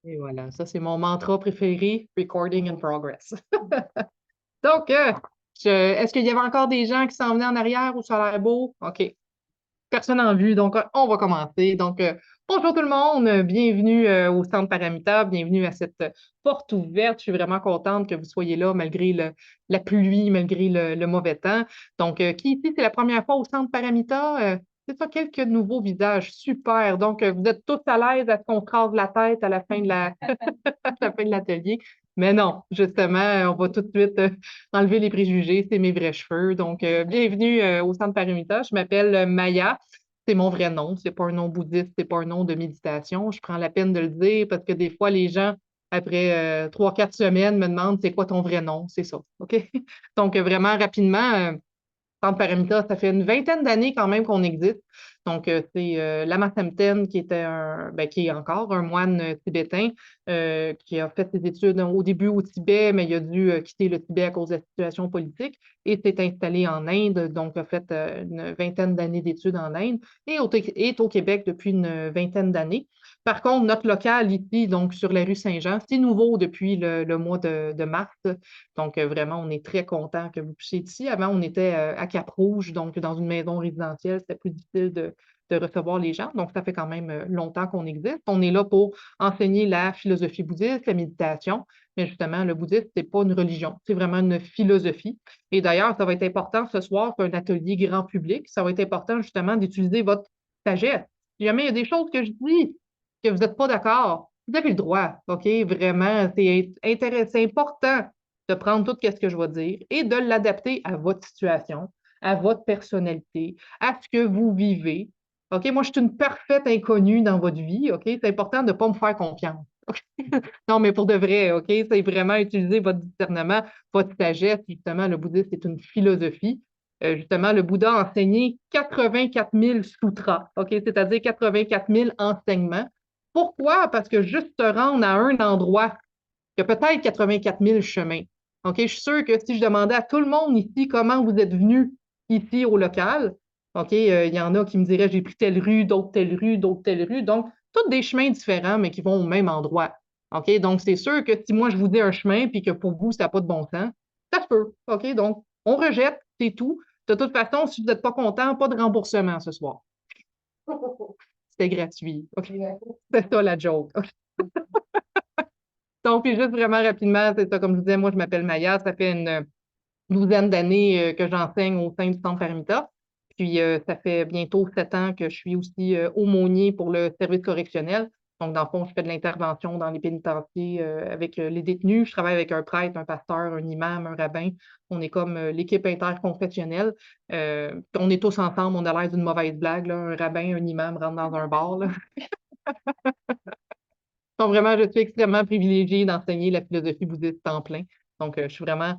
Et voilà, ça c'est mon mantra préféré, recording in progress. Donc, est-ce qu'il y avait encore des gens qui s'en venaient en arrière ou ça a l'air beau? OK. Personne en vue, donc on va commencer. Donc, bonjour tout le monde, bienvenue au Centre Paramita, bienvenue à cette porte ouverte. Je suis vraiment contente que vous soyez là malgré la pluie, malgré le mauvais temps. Donc, qui ici, c'est la première fois au Centre Paramita? C'est ça, quelques nouveaux visages, super. Donc, vous êtes tous à l'aise à ce qu'on se rase la tête à la fin de à la fin de l'atelier. Mais non, justement, on va tout de suite enlever les préjugés, c'est mes vrais cheveux. Donc, bienvenue au Centre Paramita. Je m'appelle Maya. C'est mon vrai nom. C'est pas un nom bouddhiste, c'est pas un nom de méditation. Je prends la peine de le dire parce que des fois, les gens, après 3, 4 semaines, me demandent c'est quoi ton vrai nom? C'est ça. OK? Donc, vraiment rapidement, Centre Paramita, ça fait une vingtaine d'années quand même qu'on existe. Donc, c'est Lama Samten qui est encore un moine tibétain qui a fait ses études au début au Tibet, mais il a dû quitter le Tibet à cause de la situation politique et s'est installé en Inde, donc a fait une vingtaine d'années d'études en Inde et est au Québec depuis une vingtaine d'années. Par contre, notre local ici, donc sur la rue Saint-Jean, c'est nouveau depuis le mois de mars. Donc, vraiment, on est très content que vous puissiez être ici. Avant, on était à Cap-Rouge, donc dans une maison résidentielle, c'était plus difficile de recevoir les gens. Donc, ça fait quand même longtemps qu'on existe. On est là pour enseigner la philosophie bouddhiste, la méditation. Mais justement, le bouddhisme, c'est pas une religion, c'est vraiment une philosophie. Et d'ailleurs, ça va être important ce soir pour un atelier grand public. Ça va être important justement d'utiliser votre sagesse. Si jamais il y a des choses que je dis que vous n'êtes pas d'accord, vous avez le droit, OK? Vraiment, c'est intéressant, c'est important de prendre tout ce que je vais dire et de l'adapter à votre situation, à votre personnalité, à ce que vous vivez. OK? Moi, je suis une parfaite inconnue dans votre vie. OK? C'est important de ne pas me faire confiance. Non, mais pour de vrai, OK? C'est vraiment utiliser votre discernement, votre sagesse. Justement, le bouddhisme, c'est une philosophie. Justement, le Bouddha a enseigné 84 000 sutras, OK? C'est-à-dire 84 000 enseignements. Pourquoi? Parce que juste se rendre à un endroit, il y a peut-être 84 000 chemins. OK? Je suis sûre que si je demandais à tout le monde ici comment vous êtes venu ici au local, OK, il y en a qui me diraient j'ai pris telle rue, d'autres telle rue, d'autres telle rue. Donc, tous des chemins différents, mais qui vont au même endroit. OK? Donc, c'est sûr que si moi je vous dis un chemin puis que pour vous, ça n'a pas de bon sens, ça se peut. OK? Donc, on rejette, c'est tout. De toute façon, si vous n'êtes pas content, pas de remboursement ce soir. C'était gratuit. OK? C'est ça la joke. OK? Donc, puis juste vraiment rapidement, c'est ça, comme je disais, moi, je m'appelle Maya. Ça fait une douzaine d'années que j'enseigne au sein du Centre Paramita. Puis, ça fait bientôt 7 ans que je suis aussi aumônier pour le service correctionnel. Donc, dans le fond, je fais de l'intervention dans les pénitenciers avec les détenus. Je travaille avec un prêtre, un pasteur, un imam, un rabbin. On est comme l'équipe interconfessionnelle. On est tous ensemble. On a l'air d'une mauvaise blague, là. Un rabbin, un imam rentrent dans un bar, là. Donc, vraiment, je suis extrêmement privilégiée d'enseigner la philosophie bouddhiste temps plein. Donc, je suis vraiment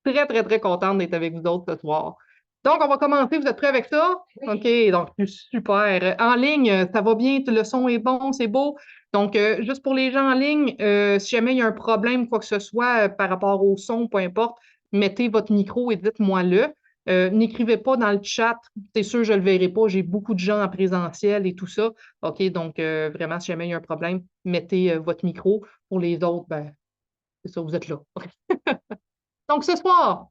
très, très, très contente d'être avec vous autres ce soir. Donc, on va commencer. Vous êtes prêts avec ça? Oui. OK, donc, super. En ligne, ça va bien, le son est bon, c'est beau. Donc, juste pour les gens en ligne, si jamais il y a un problème, quoi que ce soit, par rapport au son, peu importe, mettez votre micro et dites-moi-le. N'écrivez pas dans le chat, c'est sûr, je ne le verrai pas. J'ai beaucoup de gens en présentiel et tout ça. OK, donc vraiment, si jamais il y a un problème, mettez votre micro. Pour les autres, ben, c'est ça, vous êtes là. Donc, ce soir,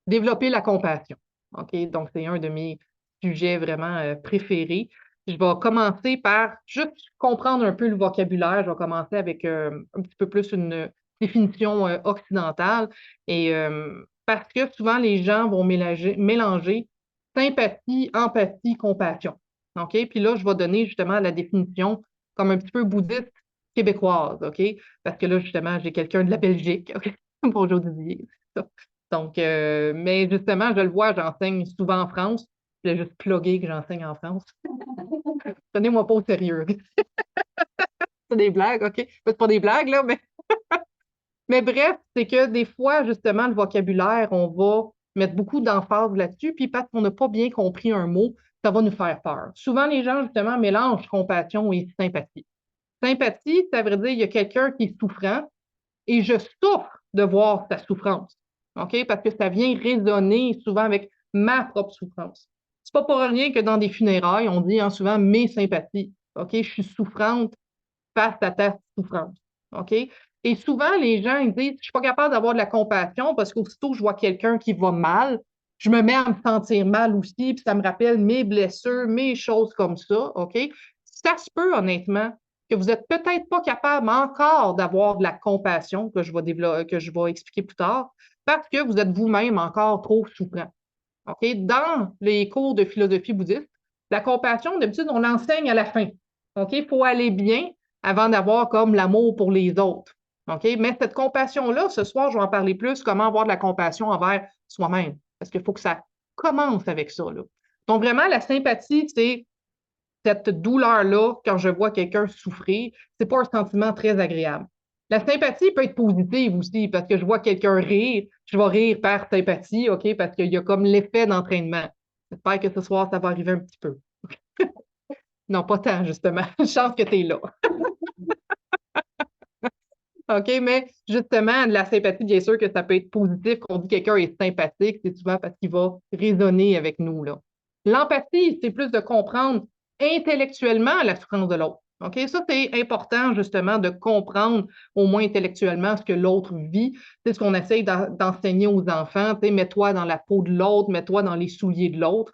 développer la compassion. OK, donc c'est un de mes sujets vraiment préférés. Je vais commencer par juste comprendre un peu le vocabulaire. Je vais commencer avec un petit peu plus une définition occidentale. Et parce que souvent, les gens vont mélanger sympathie, empathie, compassion. OK? Puis là, je vais donner justement la définition comme un petit peu bouddhiste québécoise. OK? Parce que là, justement, j'ai quelqu'un de la Belgique. OK? Bonjour Didier. C'est ça. Donc, mais justement, je le vois, j'enseigne souvent en France. Je vais juste plugger que j'enseigne en France. Tenez-moi pas au sérieux. C'est des blagues, OK? C'est pas des blagues, là, mais bref, c'est que des fois, justement, le vocabulaire, on va mettre beaucoup d'emphase là-dessus, puis parce qu'on n'a pas bien compris un mot, ça va nous faire peur. Souvent, les gens, justement, mélangent compassion et sympathie. Sympathie, ça veut dire qu'il y a quelqu'un qui est souffrant et je souffre de voir sa souffrance. OK? Parce que ça vient résonner souvent avec ma propre souffrance. C'est pas pour rien que dans des funérailles, on dit souvent mes sympathies. OK? Je suis souffrante face à ta souffrance. OK? Et souvent, les gens ils disent, je suis pas capable d'avoir de la compassion parce qu'aussitôt que je vois quelqu'un qui va mal, je me mets à me sentir mal aussi, puis ça me rappelle mes blessures, mes choses comme ça, OK? Ça se peut, honnêtement, que vous êtes peut-être pas capable encore d'avoir de la compassion, que je vais expliquer plus tard, parce que vous êtes vous-même encore trop souffrant. OK? Dans les cours de philosophie bouddhiste, la compassion, d'habitude, on l'enseigne à la fin. OK? Il faut aller bien avant d'avoir comme l'amour pour les autres. OK? Mais cette compassion-là, ce soir, je vais en parler plus, comment avoir de la compassion envers soi-même. Parce qu'il faut que ça commence avec ça, là. Donc, vraiment, la sympathie, c'est cette douleur-là, quand je vois quelqu'un souffrir, c'est pas un sentiment très agréable. La sympathie peut être positive aussi, parce que je vois quelqu'un rire, je vais rire par sympathie, OK, parce qu'il y a comme l'effet d'entraînement. J'espère que ce soir, ça va arriver un petit peu. Non, pas tant, justement. Chance que tu es là. OK, mais justement, la sympathie, bien sûr que ça peut être positif. Quand on dit que quelqu'un est sympathique, c'est souvent parce qu'il va résonner avec nous, là. L'empathie, c'est plus de comprendre intellectuellement la souffrance de l'autre. OK? Ça, c'est important, justement, de comprendre au moins intellectuellement ce que l'autre vit. C'est ce qu'on essaye d'enseigner aux enfants. Tu sais, mets-toi dans la peau de l'autre, mets-toi dans les souliers de l'autre.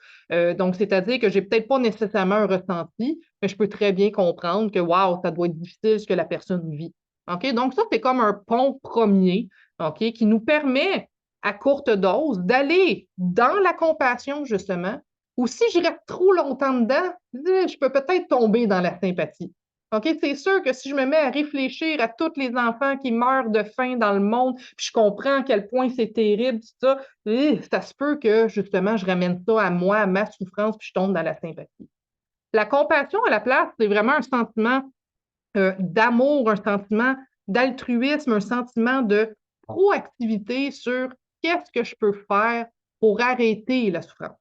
Donc, c'est-à-dire que j'ai peut-être pas nécessairement un ressenti, mais je peux très bien comprendre que, waouh, ça doit être difficile ce que la personne vit. OK? Donc, ça, c'est comme un pont premier, OK, qui nous permet, à courte dose, d'aller dans la compassion, justement, ou si je reste trop longtemps dedans, je peux peut-être tomber dans la sympathie. OK? C'est sûr que si je me mets à réfléchir à tous les enfants qui meurent de faim dans le monde, puis je comprends à quel point c'est terrible, tout ça, ça se peut que, justement, je ramène ça à moi, à ma souffrance, puis je tombe dans la sympathie. La compassion, à la place, c'est vraiment un sentiment d'amour, un sentiment d'altruisme, un sentiment de proactivité sur qu'est-ce que je peux faire pour arrêter la souffrance.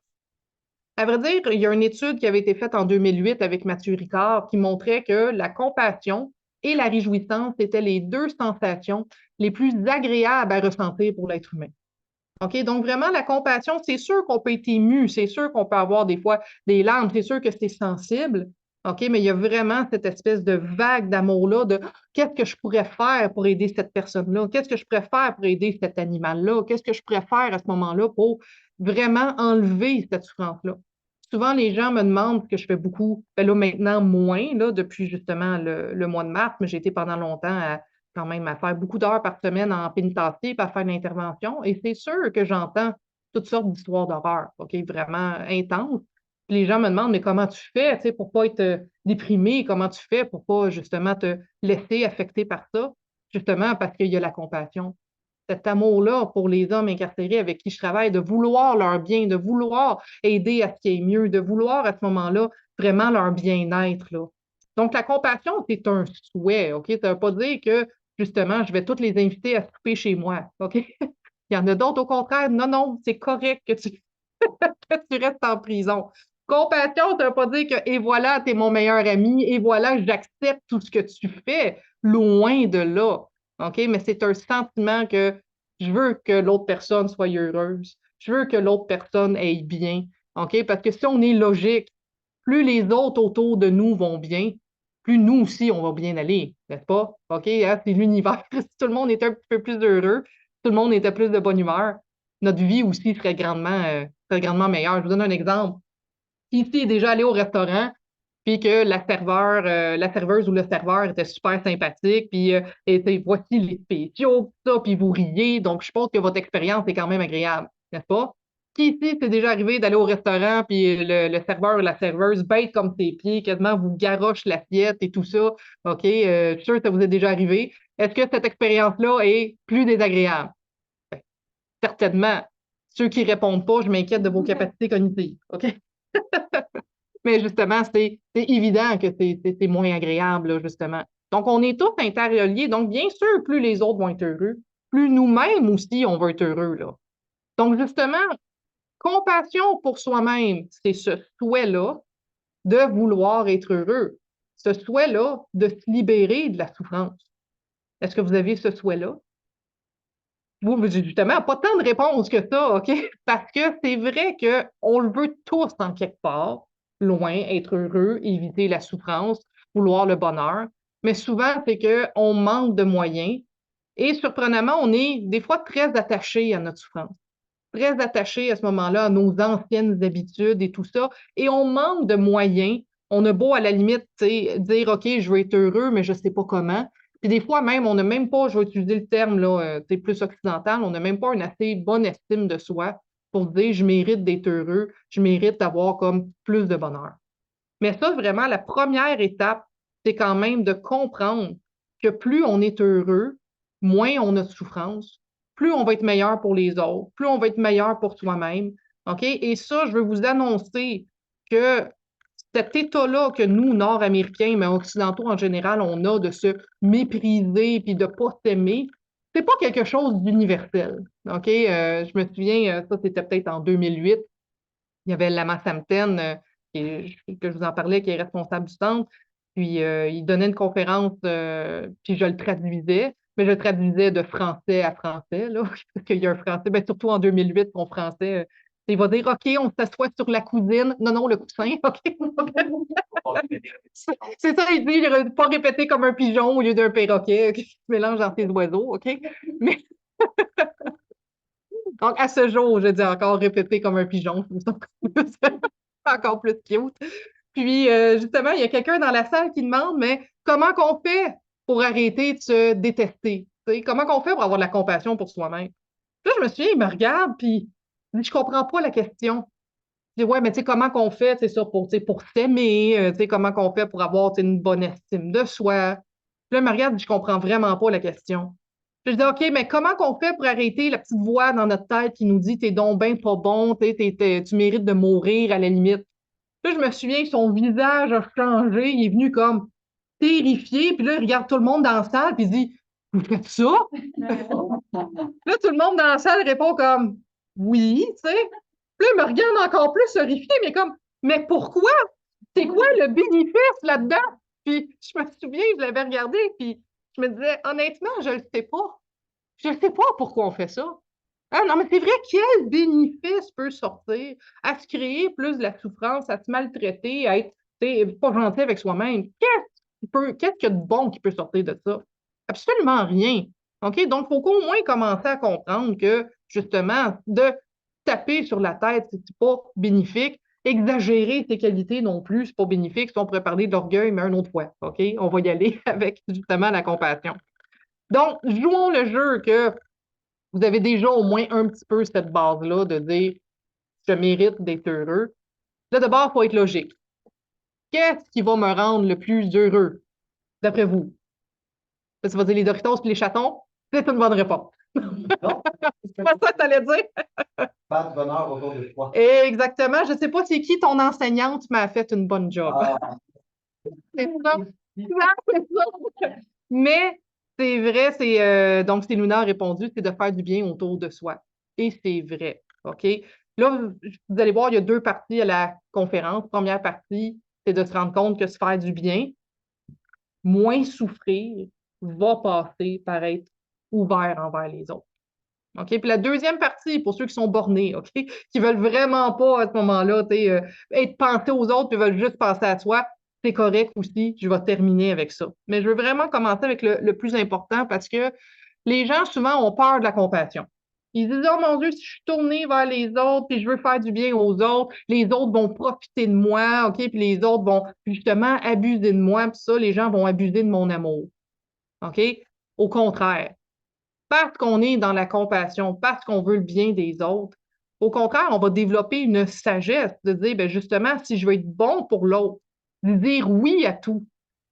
À vrai dire, il y a une étude qui avait été faite en 2008 avec Mathieu Ricard qui montrait que la compassion et la réjouissance étaient les deux sensations les plus agréables à ressentir pour l'être humain. OK? Donc, vraiment, la compassion, c'est sûr qu'on peut être ému, c'est sûr qu'on peut avoir des fois des larmes, c'est sûr que c'est sensible. OK? Mais il y a vraiment cette espèce de vague d'amour-là de qu'est-ce que je pourrais faire pour aider cette personne-là? Qu'est-ce que je pourrais faire pour aider cet animal-là? Qu'est-ce que je pourrais faire à ce moment-là pour vraiment enlever cette souffrance-là? Souvent, les gens me demandent, ce que je fais beaucoup, ben là, maintenant, moins, là, depuis justement le mois de mars, mais j'ai été pendant longtemps quand même à faire beaucoup d'heures par semaine en pénitencier, à faire de l'intervention. Et c'est sûr que j'entends toutes sortes d'histoires d'horreur, OK, vraiment intenses. Puis les gens me demandent, mais comment tu fais, tu sais, pour pas être déprimé? Comment tu fais pour pas justement te laisser affecter par ça? Justement parce qu'il y a la compassion. Cet amour-là pour les hommes incarcérés avec qui je travaille, de vouloir leur bien, de vouloir aider à ce qui est mieux, de vouloir à ce moment-là vraiment leur bien-être, là. Donc, la compassion, c'est un souhait, OK? Ça ne veut pas dire que, justement, je vais toutes les inviter à souper chez moi, OK? Il y en a d'autres, au contraire, non, non, c'est correct que tu, que tu restes en prison. Compassion, ça ne veut pas dire que, et voilà, tu es mon meilleur ami, et voilà, j'accepte tout ce que tu fais. Loin de là. OK? Mais c'est un sentiment que je veux que l'autre personne soit heureuse. Je veux que l'autre personne aille bien. OK? Parce que si on est logique, plus les autres autour de nous vont bien, plus nous aussi, on va bien aller, n'est-ce pas? OK? Hein? C'est l'univers. Si tout le monde était un petit peu plus heureux, tout le monde était plus de bonne humeur, notre vie aussi serait grandement meilleure. Je vous donne un exemple. Ici est déjà allé au restaurant, puis que la serveuse ou le serveur était super sympathique, puis voici les spéciaux, ça, puis vous riez. Donc, je pense que votre expérience est quand même agréable, n'est-ce pas? Qui ici, c'est déjà arrivé d'aller au restaurant, puis le serveur ou la serveuse bête comme ses pieds, quasiment vous garoche l'assiette et tout ça. OK? Je suis sûr que ça vous est déjà arrivé. Est-ce que cette expérience-là est plus désagréable? Ben, certainement. Ceux qui répondent pas, je m'inquiète de vos capacités cognitives. OK? Mais justement, c'est évident que c'est moins agréable, là, justement. Donc, on est tous interreliés. Donc, bien sûr, plus les autres vont être heureux, plus nous-mêmes aussi, on va être heureux, là. Donc, justement, compassion pour soi-même, c'est ce souhait-là de vouloir être heureux. Ce souhait-là de se libérer de la souffrance. Est-ce que vous avez ce souhait-là? Vous, justement, pas tant de réponses que ça, OK? Parce que c'est vrai qu'on le veut tous en quelque part, loin, être heureux, éviter la souffrance, vouloir le bonheur. mais souvent, c'est qu'on manque de moyens et surprenamment, on est des fois très attaché à notre souffrance, très attaché à ce moment-là à nos anciennes habitudes et tout ça, et on manque de moyens. On a beau, à la limite, dire, OK, je veux être heureux, mais je ne sais pas comment. Puis des fois même, on n'a même pas, je vais utiliser le terme là, plus occidental, on n'a même pas une assez bonne estime de soi pour dire, je mérite d'être heureux, je mérite d'avoir comme plus de bonheur. Mais ça, vraiment, la première étape, c'est quand même de comprendre que plus on est heureux, moins on a de souffrance, plus on va être meilleur pour les autres, plus on va être meilleur pour soi-même. OK? Et ça, je veux vous annoncer que cet état-là que nous, Nord-Américains, mais Occidentaux en général, on a de se mépriser puis de ne pas s'aimer, c'est pas quelque chose d'universel. OK? Je me souviens, ça, c'était peut-être en 2008. Il y avait Lama Samten, que je vous en parlais, qui est responsable du centre. Puis il donnait une conférence, puis je le traduisais, mais je le traduisais de français à français, là, parce qu'il y a un français, ben, surtout en 2008, mon français, il va dire, OK, on s'assoit sur la cousine. Non, non, le coussin, OK. C'est ça, il dit, ne pas répéter comme un pigeon au lieu d'un perroquet qui se mélange dans ses oiseaux, OK? Mais donc, à ce jour, je dis encore répéter comme un pigeon. Encore plus cute. Puis, justement, il y a quelqu'un dans la salle qui demande, mais comment qu'on fait pour arrêter de se détester? T'sais, comment qu'on fait pour avoir de la compassion pour soi-même? Là, je me souviens, il me regarde, puis il dit, je comprends pas la question. Je dis, ouais, mais tu sais, comment qu'on fait, c'est ça, pour s'aimer, tu sais, comment qu'on fait pour avoir, tu sais, une bonne estime de soi. Puis là, il me regarde, je comprends vraiment pas la question. Puis je dis, OK, mais comment qu'on fait pour arrêter la petite voix dans notre tête qui nous dit, t'es donc ben pas bon, tu mérites de mourir à la limite. Là, je me souviens que son visage a changé, il est venu comme terrifié, puis là, il regarde tout le monde dans la salle, puis il dit, vous faites ça? Là, tout le monde dans la salle répond comme, oui, tu sais. Puis là, il me regarde encore plus horrifié, mais comme, mais pourquoi? C'est quoi le bénéfice là-dedans? Puis je me souviens, je l'avais regardé, puis je me disais, honnêtement, je ne le sais pas. Je ne sais pas pourquoi on fait ça. Ah non, mais c'est vrai, quel bénéfice peut sortir à se créer plus de la souffrance, à se maltraiter, à être pas gentil avec soi-même? Qu'est-ce qu'il y a de bon qui peut sortir de ça? Absolument rien. OK? Donc, il faut qu'au moins commencer à comprendre que, justement, de taper sur la tête, c'est pas bénéfique. Exagérer ses qualités non plus, c'est pas bénéfique. Si on pourrait parler d'orgueil, mais une autre fois. OK? On va y aller avec, justement, la compassion. Donc, jouons le jeu que vous avez déjà au moins un petit peu cette base-là de dire je mérite d'être heureux. Là, d'abord, il faut être logique. Qu'est-ce qui va me rendre le plus heureux, d'après vous? Ça va dire les Doritos et les chatons? C'est une bonne réponse. Non, C'est pas ça que tu allais dire? pas de bonheur autour de toi. Exactement. Je ne sais pas c'est qui ton enseignante m'a fait une bonne job. Ah, C'est ça. C'est ça. Mais c'est vrai, donc c'est Luna a répondu, c'est de faire du bien autour de soi. Et c'est vrai. OK? Là, vous allez voir, il y a deux parties à la conférence. Première partie, c'est de se rendre compte que se faire du bien, moins souffrir, va passer par être ouvert envers les autres. OK? Puis la deuxième partie, pour ceux qui sont bornés, OK? Qui veulent vraiment pas à ce moment-là, être pensés aux autres, puis veulent juste penser à soi, c'est correct aussi. Je vais terminer avec ça. Mais je veux vraiment commencer avec le plus important parce que les gens, souvent, ont peur de la compassion. Ils disent, oh mon Dieu, si je suis tourné vers les autres, puis je veux faire du bien aux autres, les autres vont profiter de moi, OK? Puis les autres vont justement abuser de moi, puis ça, les gens vont abuser de mon amour. OK? Au contraire, parce qu'on est dans la compassion, parce qu'on veut le bien des autres, au contraire, on va développer une sagesse de dire, ben justement, si je veux être bon pour l'autre, de dire oui à tout.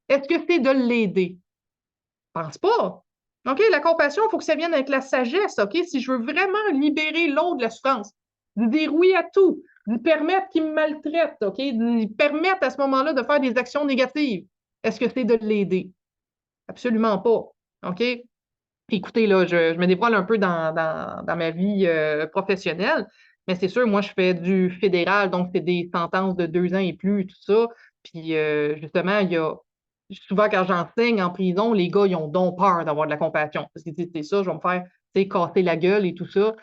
Est-ce que c'est de l'aider? Je pense pas. OK, la compassion, il faut que ça vienne avec la sagesse, OK? Si je veux vraiment libérer l'autre de la souffrance, de dire oui à tout, de permettre qu'il me maltraite, OK? De lui permettre à ce moment-là de faire des actions négatives. Est-ce que c'est de l'aider? Absolument pas. OK? Écoutez, là, je me dévoile un peu dans ma vie professionnelle, mais c'est sûr, moi, je fais du fédéral, donc c'est des sentences de 2 ans et plus, tout ça. Puis, justement, il y a souvent, quand j'enseigne en prison, les gars, ils ont donc peur d'avoir de la compassion. Parce que, tu sais, c'est ça, je vais me faire, tu sais, casser la gueule et tout ça.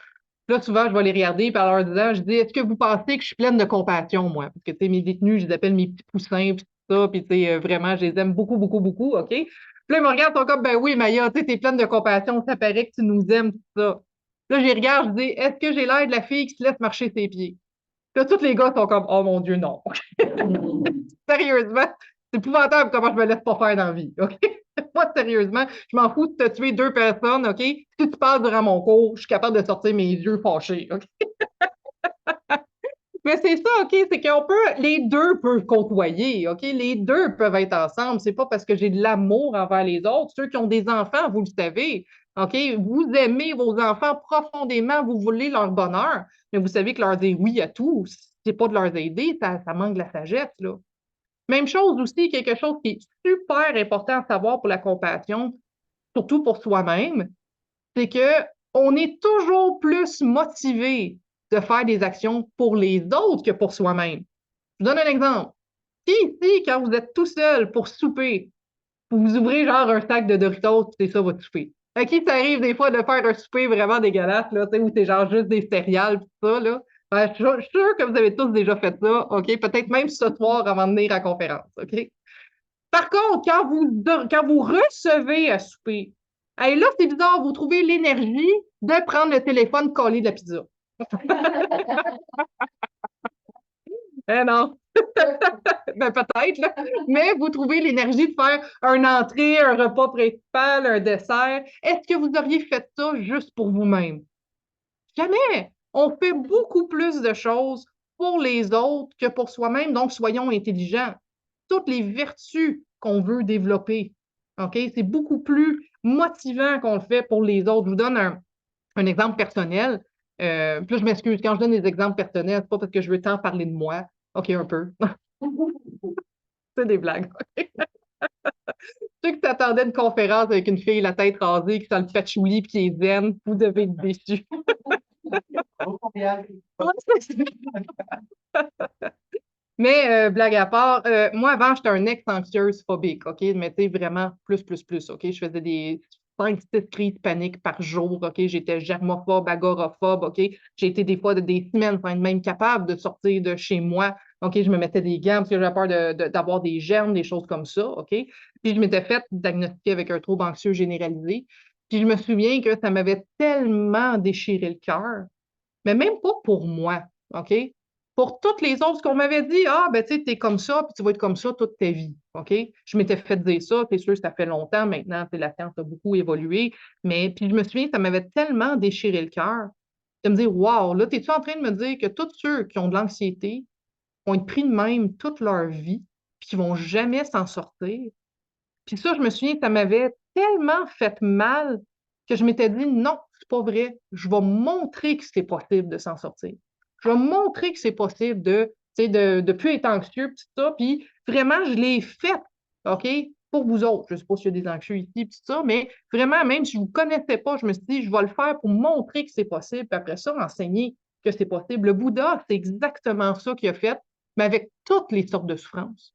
Là, souvent, je vais les regarder, par leur disant, je dis, est-ce que vous pensez que je suis pleine de compassion, moi? Parce que, tu sais, mes détenus, je les appelle mes petits poussins. ça, puis tu sais, vraiment, je les aime beaucoup, beaucoup, beaucoup, OK? Puis là, ils me regardent, ils sont comme, ben oui, Maya, tu sais, t'es pleine de compassion, ça paraît que tu nous aimes, tout ça. Là, je les regarde, je dis, est-ce que j'ai l'air de la fille qui se laisse marcher ses pieds? Puis là, tous les gars sont comme, oh mon Dieu, non. Sérieusement, c'est épouvantable comment je me laisse pas faire dans la vie, OK? Moi, sérieusement, je m'en fous de te tuer 2 personnes, OK? Si tu parles durant mon cours, je suis capable de sortir mes yeux fâchés, OK? Mais c'est ça, OK? C'est qu'on peut, les deux peuvent côtoyer, OK? Les deux peuvent être ensemble. C'est pas parce que j'ai de l'amour envers les autres. Ceux qui ont des enfants, vous le savez, OK? Vous aimez vos enfants profondément, vous voulez leur bonheur, mais vous savez que leur dire oui à tout, c'est pas de leur aider, ça manque de la sagesse, là. Même chose aussi, quelque chose qui est super important à savoir pour la compassion, surtout pour soi-même, c'est que on est toujours plus motivé de faire des actions pour les autres que pour soi-même. Je vous donne un exemple. Si ici, quand vous êtes tout seul pour souper, vous ouvrez genre un sac de Doritos, c'est ça votre souper. À qui ça arrive des fois de faire un souper vraiment dégueulasse, là, où c'est genre juste des céréales, tout ça, là? Ben, je suis sûre que vous avez tous déjà fait ça, OK? Peut-être même ce soir avant de venir à la conférence, OK? Par contre, quand vous recevez à souper, hey, là, c'est bizarre, vous trouvez l'énergie de prendre le téléphone collé de la pizza. Eh non, ben peut-être, là. Mais vous trouvez l'énergie de faire une entrée, un repas principal, un dessert. Est-ce que vous auriez fait ça juste pour vous-même? Jamais. On fait beaucoup plus de choses pour les autres que pour soi-même, donc soyons intelligents. Toutes les vertus qu'on veut développer, OK? C'est beaucoup plus motivant qu'on le fait pour les autres. Je vous donne un exemple personnel. Puis là, je m'excuse, quand je donne des exemples personnels, c'est pas parce que je veux tant parler de moi. OK, un peu. C'est des blagues. OK? Ceux qui s'attendaient à une conférence avec une fille la tête rasée, qui sent le patchouli puis qui est zen, vous devez être déçus. Mais blague à part, moi avant, j'étais un ex-anxieuse phobique, OK? Mais tu sais, vraiment plus, OK? Je faisais des 5-6 crises de panique par jour, OK? J'étais germophobe, agoraphobe, OK? J'ai été des fois des semaines sans être même capable de sortir de chez moi, OK? Je me mettais des gants parce que j'avais peur d'avoir des germes, des choses comme ça, OK? Puis je m'étais fait diagnostiquer avec un trouble anxieux généralisé. Puis je me souviens que ça m'avait tellement déchiré le cœur, mais même pas pour moi, OK? Pour toutes les autres, ce qu'on m'avait dit, ah, ben, tu sais, t'es comme ça, puis tu vas être comme ça toute ta vie, OK? Je m'étais fait dire ça, c'est sûr, ça fait longtemps maintenant, la science a beaucoup évolué, mais puis je me souviens, ça m'avait tellement déchiré le cœur de me dire, wow, là, t'es-tu en train de me dire que tous ceux qui ont de l'anxiété vont être pris de même toute leur vie, puis qu'ils vont jamais s'en sortir? Puis ça, je me souviens, ça m'avait tellement fait mal que je m'étais dit, non, c'est pas vrai. Je vais montrer que c'est possible de s'en sortir. Je vais montrer que c'est possible de plus être anxieux, puis tout ça. Puis vraiment, je l'ai fait, OK, pour vous autres. Je ne sais pas s'il y a des anxieux ici, puis tout ça, mais vraiment, même si je ne vous connaissais pas, je me suis dit, je vais le faire pour montrer que c'est possible. Puis après ça, enseigner que c'est possible. Le Bouddha, c'est exactement ça qu'il a fait, mais avec toutes les sortes de souffrances.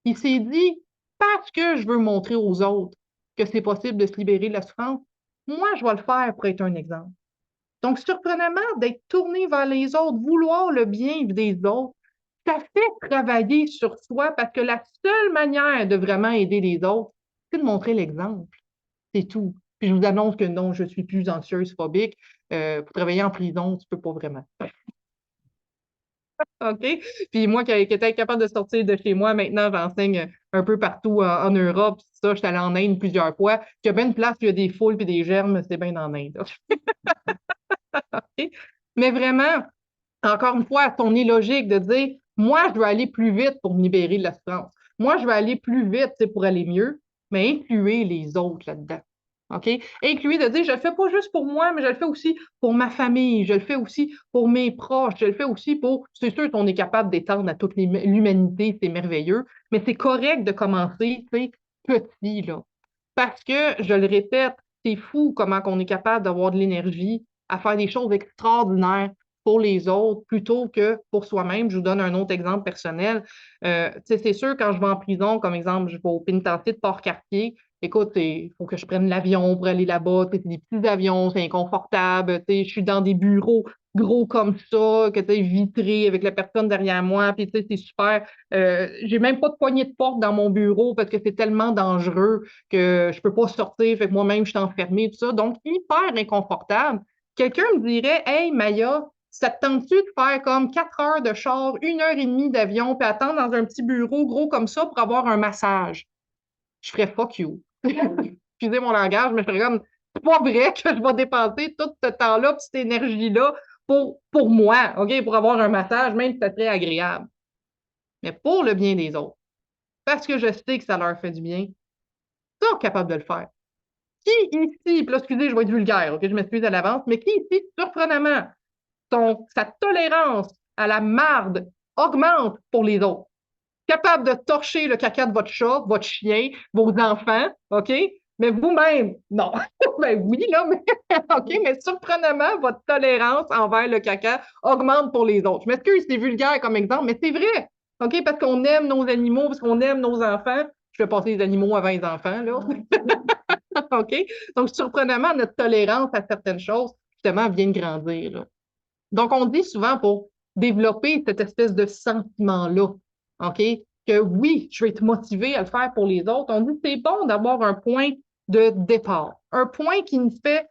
Il s'est dit, parce que je veux montrer aux autres que c'est possible de se libérer de la souffrance, moi, je vais le faire pour être un exemple. Donc, surprenamment, d'être tourné vers les autres, vouloir le bien des autres, ça fait travailler sur soi parce que la seule manière de vraiment aider les autres, c'est de montrer l'exemple. C'est tout. Puis je vous annonce que non, je suis plus anxieuse, phobique. Pour travailler en prison, tu peux pas vraiment. OK? Puis moi, qui étais capable de sortir de chez moi, maintenant, j'enseigne un peu partout en Europe. Ça, je suis allée en Inde plusieurs fois. Il y a bien une place où il y a des foules et des germes, c'est bien en Inde. OK? Mais vraiment, encore une fois, ton illogique de dire, moi, je veux aller plus vite pour me libérer de la souffrance. Moi, je veux aller plus vite pour aller mieux, mais incluez les autres là-dedans. OK? Incluez de dire, je le fais pas juste pour moi, mais je le fais aussi pour ma famille, je le fais aussi pour mes proches, je le fais aussi pour, c'est sûr qu'on est capable d'étendre à toute l'humanité, c'est merveilleux, mais c'est correct de commencer, petit, là. Parce que, je le répète, c'est fou comment on est capable d'avoir de l'énergie à faire des choses extraordinaires pour les autres plutôt que pour soi-même. Je vous donne un autre exemple personnel. C'est sûr, quand je vais en prison, comme exemple, je vais au pénitencier de Port-Cartier, écoute, il faut que je prenne l'avion pour aller là-bas. C'est des petits avions, c'est inconfortable. Je suis dans des bureaux gros comme ça, que vitrés avec la personne derrière moi. Puis c'est super. J'ai même pas de poignée de porte dans mon bureau parce que c'est tellement dangereux que je peux pas sortir. Fait que moi-même, je suis enfermée, tout ça. Donc, hyper inconfortable. Quelqu'un me dirait, Hey, Maya, ça te tente-tu de faire comme 4 heures de char, 1 heure et demie d'avion, puis attendre dans un petit bureau gros comme ça pour avoir un massage? Je ferais fuck you. Excusez mon langage, mais je ferais comme, c'est pas vrai que je vais dépenser tout ce temps-là, puis cette énergie-là pour moi, OK, pour avoir un massage, même si c'est très agréable. Mais pour le bien des autres, parce que je sais que ça leur fait du bien, ils sont capables de le faire. Qui ici, puis là, excusez, je vais être vulgaire, OK, je m'excuse à l'avance, mais qui ici, surprenamment, sa tolérance à la marde augmente pour les autres? Capable de torcher le caca de votre chat, votre chien, vos enfants, OK? Mais vous-même, non. Ben oui, là, mais OK, mais surprenamment, votre tolérance envers le caca augmente pour les autres. Je m'excuse, c'est vulgaire comme exemple, mais c'est vrai. OK? Parce qu'on aime nos animaux, parce qu'on aime nos enfants. Je vais passer les animaux avant les enfants, là. OK? Donc, surprenamment, notre tolérance à certaines choses, justement, vient de grandir, là. Donc, on dit souvent pour développer cette espèce de sentiment-là, OK? Que oui, je vais être motivé à le faire pour les autres. On dit que c'est bon d'avoir un point de départ, un point qui nous fait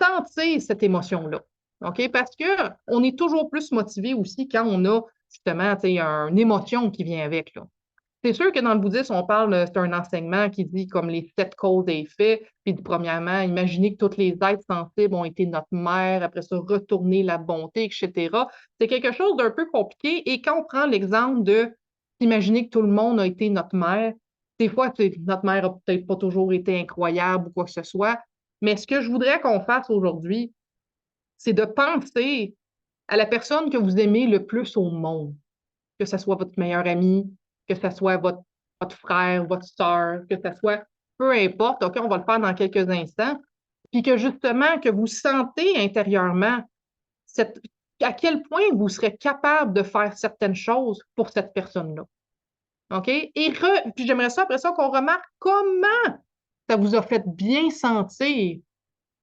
sentir cette émotion-là, OK? Parce qu'on est toujours plus motivé aussi quand on a justement une émotion qui vient avec, là. C'est sûr que dans le bouddhisme, on parle, c'est un enseignement qui dit comme les 7 causes et effets. Puis, premièrement, imaginez que tous les êtres sensibles ont été notre mère, après ça, retourner la bonté, etc. C'est quelque chose d'un peu compliqué. Et quand on prend l'exemple de imaginer que tout le monde a été notre mère, des fois, notre mère a peut-être pas toujours été incroyable ou quoi que ce soit. Mais ce que je voudrais qu'on fasse aujourd'hui, c'est de penser à la personne que vous aimez le plus au monde, que ce soit votre meilleur ami, que ce soit votre frère, votre soeur, que ce soit peu importe, OK, on va le faire dans quelques instants, puis que justement, que vous sentez intérieurement cette, à quel point vous serez capable de faire certaines choses pour cette personne-là. OK? Puis j'aimerais ça, après ça, qu'on remarque comment ça vous a fait bien sentir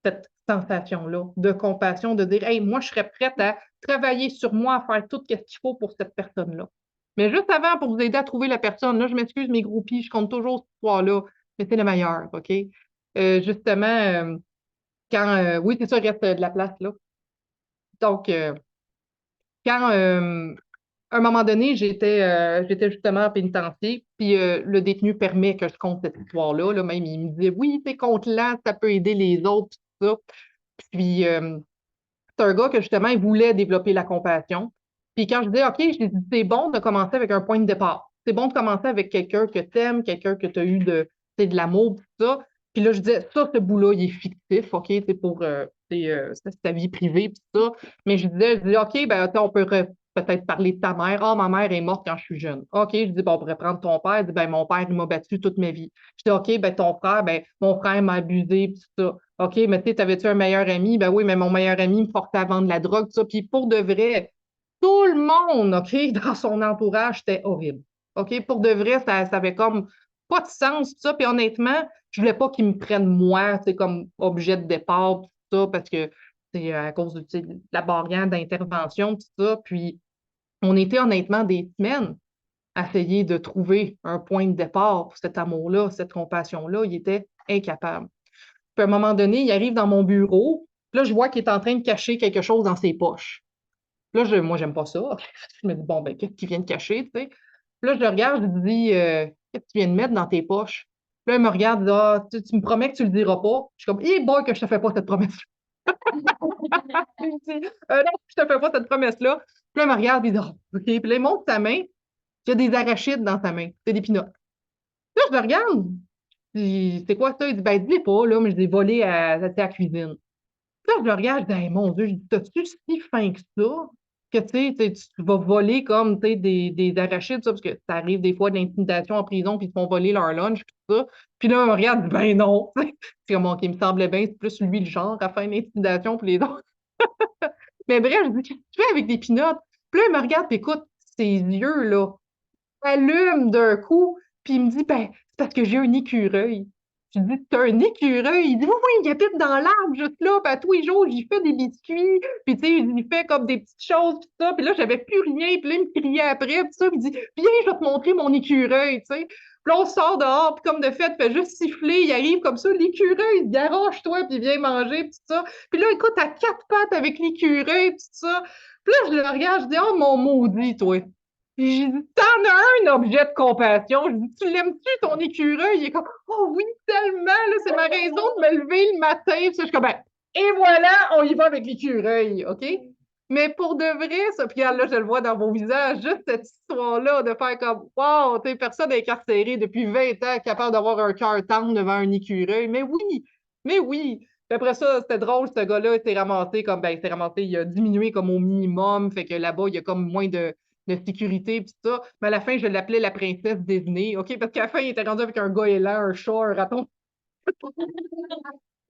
cette sensation-là de compassion, de dire, hey, moi, je serais prête à travailler sur moi, à faire tout ce qu'il faut pour cette personne-là. Mais juste avant, pour vous aider à trouver la personne, là, je m'excuse, mes groupies, je compte toujours cette histoire-là, mais c'est le meilleur, OK? Justement, oui, c'est ça, il reste de la place, là. Donc, quand, à un moment donné, j'étais justement en pénitencier, puis le détenu permet que je compte cette histoire-là, là, même il me disait, oui, c'est compte-là, ça peut aider les autres, tout ça. Puis, c'est un gars que justement, il voulait développer la compassion. Puis quand je dis, OK, je dis, c'est bon de commencer avec un point de départ. C'est bon de commencer avec quelqu'un que tu aimes, quelqu'un que tu as eu de l'amour, tout ça. Puis là, je disais, ça, ce bout-là, il est fictif, OK, c'est pour c'est ta vie privée, puis ça. Mais je disais, OK, ben, attends, on peut peut-être parler de ta mère. Ah, ma mère est morte quand je suis jeune. OK, je dis, bon, on pourrait prendre ton père. Je dis, ben, mon père, il m'a battu toute ma vie. Je dis, OK, ben, ton frère, ben, mon frère m'a abusé, puis ça. OK, mais tu sais, t'avais-tu un meilleur ami? Ben oui, mais mon meilleur ami me portait à vendre de la drogue, tout ça. Puis pour de vrai, tout le monde, OK, dans son entourage, c'était horrible. OK, pour de vrai, ça avait comme pas de sens, tout ça. Puis honnêtement, je voulais pas qu'ils me prennent moi, tu sais, comme objet de départ, tout ça, parce que c'est à cause de, tu sais, de la barrière d'intervention, tout ça. Puis on était honnêtement des semaines à essayer de trouver un point de départ pour cet amour-là, cette compassion-là. Il était incapable. Puis à un moment donné, il arrive dans mon bureau. Puis là, je vois qu'il est en train de cacher quelque chose dans ses poches. Puis là, moi, j'aime pas ça. Je me dis, bon, ben, qu'est-ce qu'il vient de cacher, tu sais? Puis là, je le regarde, je lui dis, qu'est-ce que tu viens de mettre dans tes poches? Puis là, il me regarde, il dit, ah, tu me promets que tu le diras pas. Je suis comme, eh boy, que je te fais pas cette promesse. Il me dit, non, je te fais pas cette promesse-là. Puis là, il me regarde, il dit, oh, OK. Puis là, il montre sa main. Il y a des arachides dans sa main. C'est des pinottes. Là, je le regarde. Puis, c'est quoi ça? Il dit, ben, dis-les pas, là, mais je les ai volés à la cuisine. Là, je le regarde, je dis, hey, mon Dieu, je dis, t'as-tu si fin que ça? Que tu vas voler comme des arachides, ça, parce que ça arrive des fois de l'intimidation en prison, puis ils te font voler leur lunch, puis tout ça. Puis là, on regarde, ben non. C'est comme, OK, il me semblait bien, c'est plus lui le genre à faire une intimidation pour les autres. Mais bref, je dis, qu'est-ce que tu fais avec des pinottes? Puis là, il me regarde, puis écoute, ses yeux, là, allument d'un coup, puis il me dit, ben, c'est parce que j'ai un écureuil. Je dis, t'as un écureuil. Il dit, oui, oui, il habite dans l'arbre juste là. Puis à tous les jours, j'y fais des biscuits. Puis tu sais, il y fait comme des petites choses, puis ça. Puis là, j'avais plus rien. Puis là, il me criait après, puis ça. Puis il dit, viens, je vais te montrer mon écureuil, tu sais. Puis là, on sort dehors, puis comme de fait, il fait juste siffler. Il arrive comme ça, l'écureuil, il garoche-toi, puis il vient manger, puis tout ça. Puis là, écoute, à quatre pattes avec l'écureuil, puis tout ça. Puis là, je le regarde, je dis, oh, mon maudit, toi. J'ai dit, t'en as un objet de compassion. Je dis, tu l'aimes-tu, ton écureuil? Il est comme, oh oui, tellement, là, c'est ma raison de me lever le matin. Puis ça, je suis comme, ben, et voilà, on y va avec l'écureuil, OK? Mais pour de vrai, ça, puis là, je le vois dans vos visages, juste cette histoire-là de faire comme, wow, t'es personne incarcérée depuis 20 ans, capable d'avoir un cœur tendre devant un écureuil. Mais oui, mais oui. Puis après ça, c'était drôle, ce gars-là, il s'est ramassé comme, ben, il s'est ramassé, il a diminué comme au minimum, fait que là-bas, il y a comme moins de sécurité, puis ça. Mais à la fin, je l'appelais la princesse Disney, OK? Parce qu'à la fin, il était rendu avec un gars élan, un chat, un raton.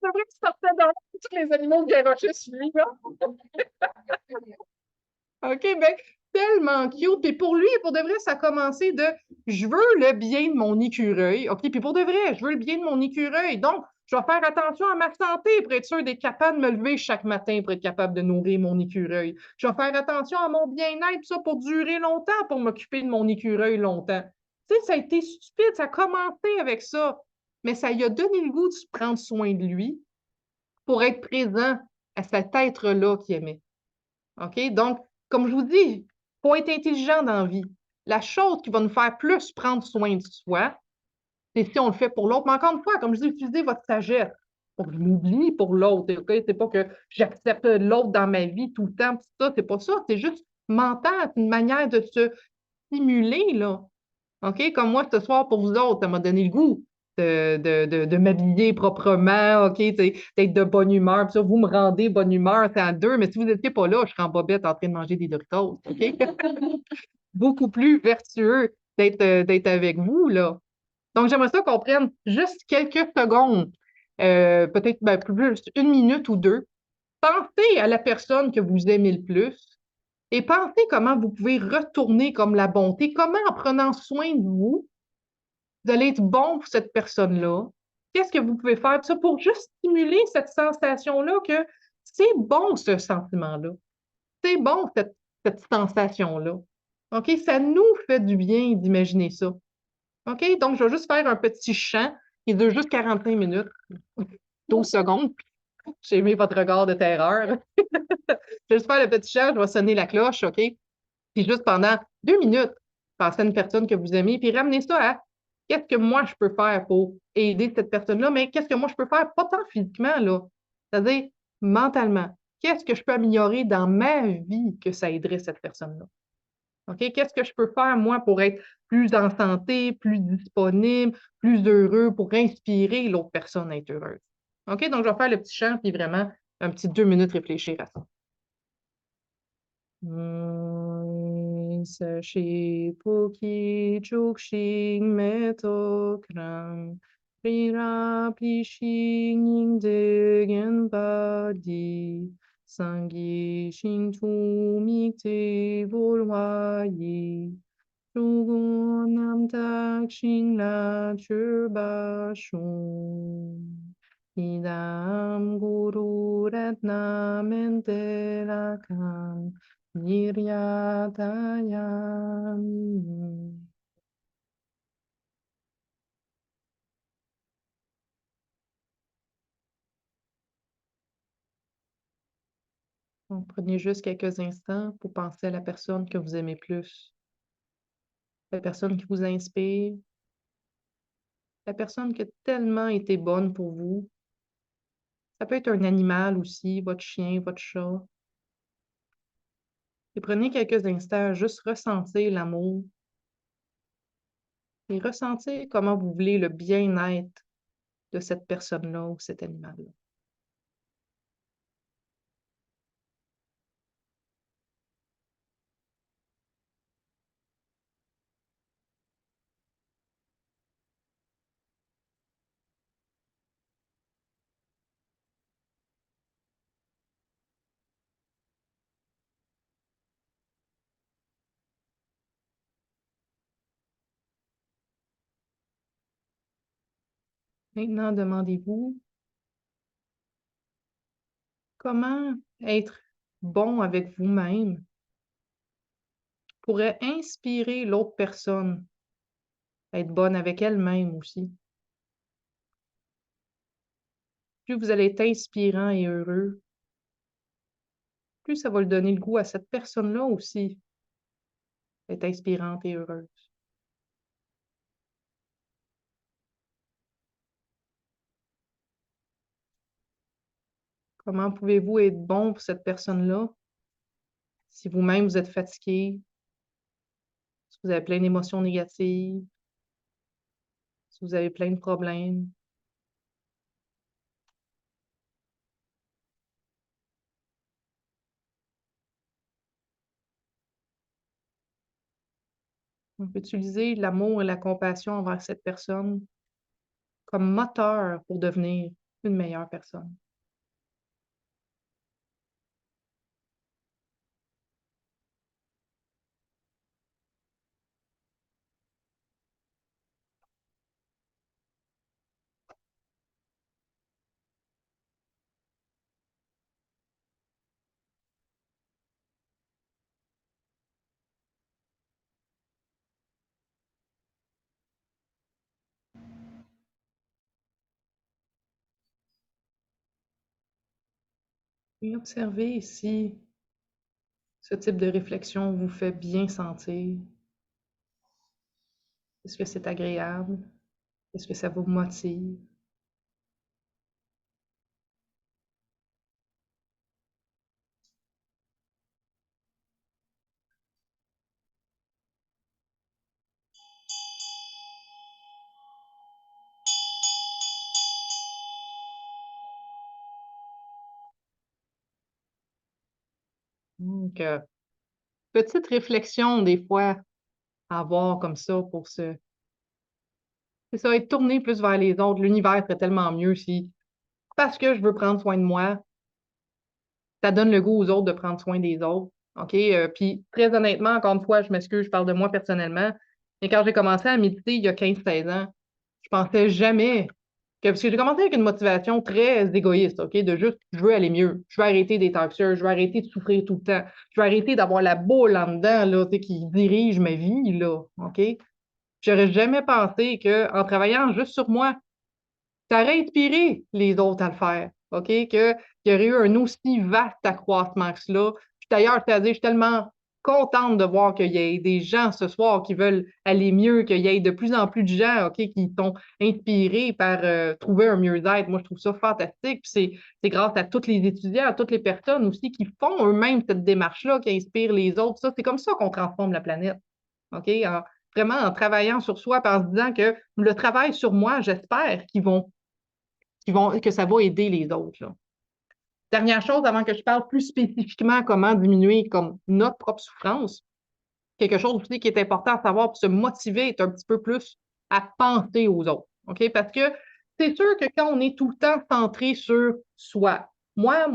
C'est vrai qu'il sortait dans tous les animaux de garochaient sur lui, là. OK, ben, tellement cute. Puis pour lui, pour de vrai, ça a commencé de je veux le bien de mon écureuil. OK, puis pour de vrai, je veux le bien de mon écureuil. Donc, je vais faire attention à ma santé pour être sûr d'être capable de me lever chaque matin pour être capable de nourrir mon écureuil. Je vais faire attention à mon bien-être, ça, pour durer longtemps, pour m'occuper de mon écureuil longtemps. Tu sais, ça a été stupide, ça a commencé avec ça. Mais ça lui a donné le goût de se prendre soin de lui pour être présent à cet être-là qu'il aimait. OK? Donc, comme je vous dis, il faut être intelligent dans la vie. La chose qui va nous faire plus prendre soin de soi, c'est si on le fait pour l'autre. Mais encore une fois, comme je dis, utilisez votre sagesse. Pour que je m'oublie pour l'autre. OK? C'est pas que j'accepte l'autre dans ma vie tout le temps. Pis ça, c'est pas ça. C'est juste mental. C'est une manière de se stimuler, là. OK? Comme moi, ce soir, pour vous autres, ça m'a donné le goût de m'habiller proprement, OK? D'être de bonne humeur. Puis ça, vous me rendez bonne humeur, c'est à deux, mais si vous n'étiez pas là, je serais en bobette en train de manger des Doritos, OK? Beaucoup plus vertueux d'être avec vous, là. Donc, j'aimerais ça qu'on prenne juste quelques secondes, peut-être ben, plus une minute ou deux. Pensez à la personne que vous aimez le plus et pensez comment vous pouvez retourner comme la bonté, comment en prenant soin de vous, vous allez être bon pour cette personne-là. Qu'est-ce que vous pouvez faire ça pour juste stimuler cette sensation-là que c'est bon ce sentiment-là. C'est bon cette sensation-là. OK? Ça nous fait du bien d'imaginer ça. OK? Donc, je vais juste faire un petit chant qui dure juste 45 minutes, 12 secondes. J'ai aimé votre regard de terreur. Je vais juste faire le petit chant, je vais sonner la cloche, OK? Puis juste pendant 2 minutes, pensez à une personne que vous aimez, puis ramenez ça à qu'est-ce que moi je peux faire pour aider cette personne-là, mais qu'est-ce que moi je peux faire, pas tant physiquement, là, c'est-à-dire mentalement. Qu'est-ce que je peux améliorer dans ma vie que ça aiderait cette personne-là? OK? Qu'est-ce que je peux faire, moi, pour être plus en santé, plus disponible, plus heureux, pour inspirer l'autre personne à être heureuse? OK? Donc, je vais faire le petit chant, puis vraiment, un petit 2 minutes réfléchir à ça. Sashi puki chukshing metokram Rira plishing degen badi Sangi shing tu mikte volwayi Shugun nam tak shing la churbashun Idam guru ratna mentelakan Niryatayami. Donc, prenez juste quelques instants pour penser à la personne que vous aimez plus, la personne qui vous inspire, la personne qui a tellement été bonne pour vous. Ça peut être un animal aussi, votre chien, votre chat. Et prenez quelques instants à juste ressentir l'amour et ressentir comment vous voulez le bien-être de cette personne-là ou cet animal-là. Maintenant, demandez-vous comment être bon avec vous-même pourrait inspirer l'autre personne à être bonne avec elle-même aussi. Plus vous allez être inspirant et heureux, plus ça va le donner le goût à cette personne-là aussi d'être inspirante et heureuse. Comment pouvez-vous être bon pour cette personne-là si vous-même vous êtes fatigué, si vous avez plein d'émotions négatives, si vous avez plein de problèmes? On peut utiliser l'amour et la compassion envers cette personne comme moteur pour devenir une meilleure personne. Et observez si ce type de réflexion vous fait bien sentir. Est-ce que c'est agréable? Est-ce que ça vous motive? Donc, petite réflexion des fois à avoir comme ça pour c'est ça, être tourné plus vers les autres. L'univers serait tellement mieux si, parce que je veux prendre soin de moi, ça donne le goût aux autres de prendre soin des autres. OK? Puis, très honnêtement, encore une fois, je m'excuse, je parle de moi personnellement, mais quand j'ai commencé à méditer il y a 15-16 ans, je pensais jamais parce que j'ai commencé avec une motivation très égoïste, OK? De juste, je veux aller mieux. Je veux arrêter d'être anxieux. Je veux arrêter de souffrir tout le temps. Je veux arrêter d'avoir la boule en dedans, là, tu sais, qui dirige ma vie, là. OK? J'aurais jamais pensé qu'en travaillant juste sur moi, ça aurait inspiré les autres à le faire, OK? Qu'il y aurait eu un aussi vaste accroissement que cela. Puis d'ailleurs, c'est-à-dire, je suis tellement contente de voir qu'il y ait des gens ce soir qui veulent aller mieux, qu'il y ait de plus en plus de gens, OK, qui sont inspirés par trouver un mieux-être. Moi, je trouve ça fantastique. Puis c'est grâce à tous les étudiants, à toutes les personnes aussi qui font eux-mêmes cette démarche-là, qui inspirent les autres. Ça, c'est comme ça qu'on transforme la planète. OK? Vraiment en travaillant sur soi, puis en se disant que le travail sur moi, j'espère que ça va aider les autres, là. Dernière chose, avant que je parle plus spécifiquement comment diminuer comme notre propre souffrance, quelque chose aussi qui est important à savoir pour se motiver est un petit peu plus à penser aux autres. OK? Parce que c'est sûr que quand on est tout le temps centré sur soi, moi,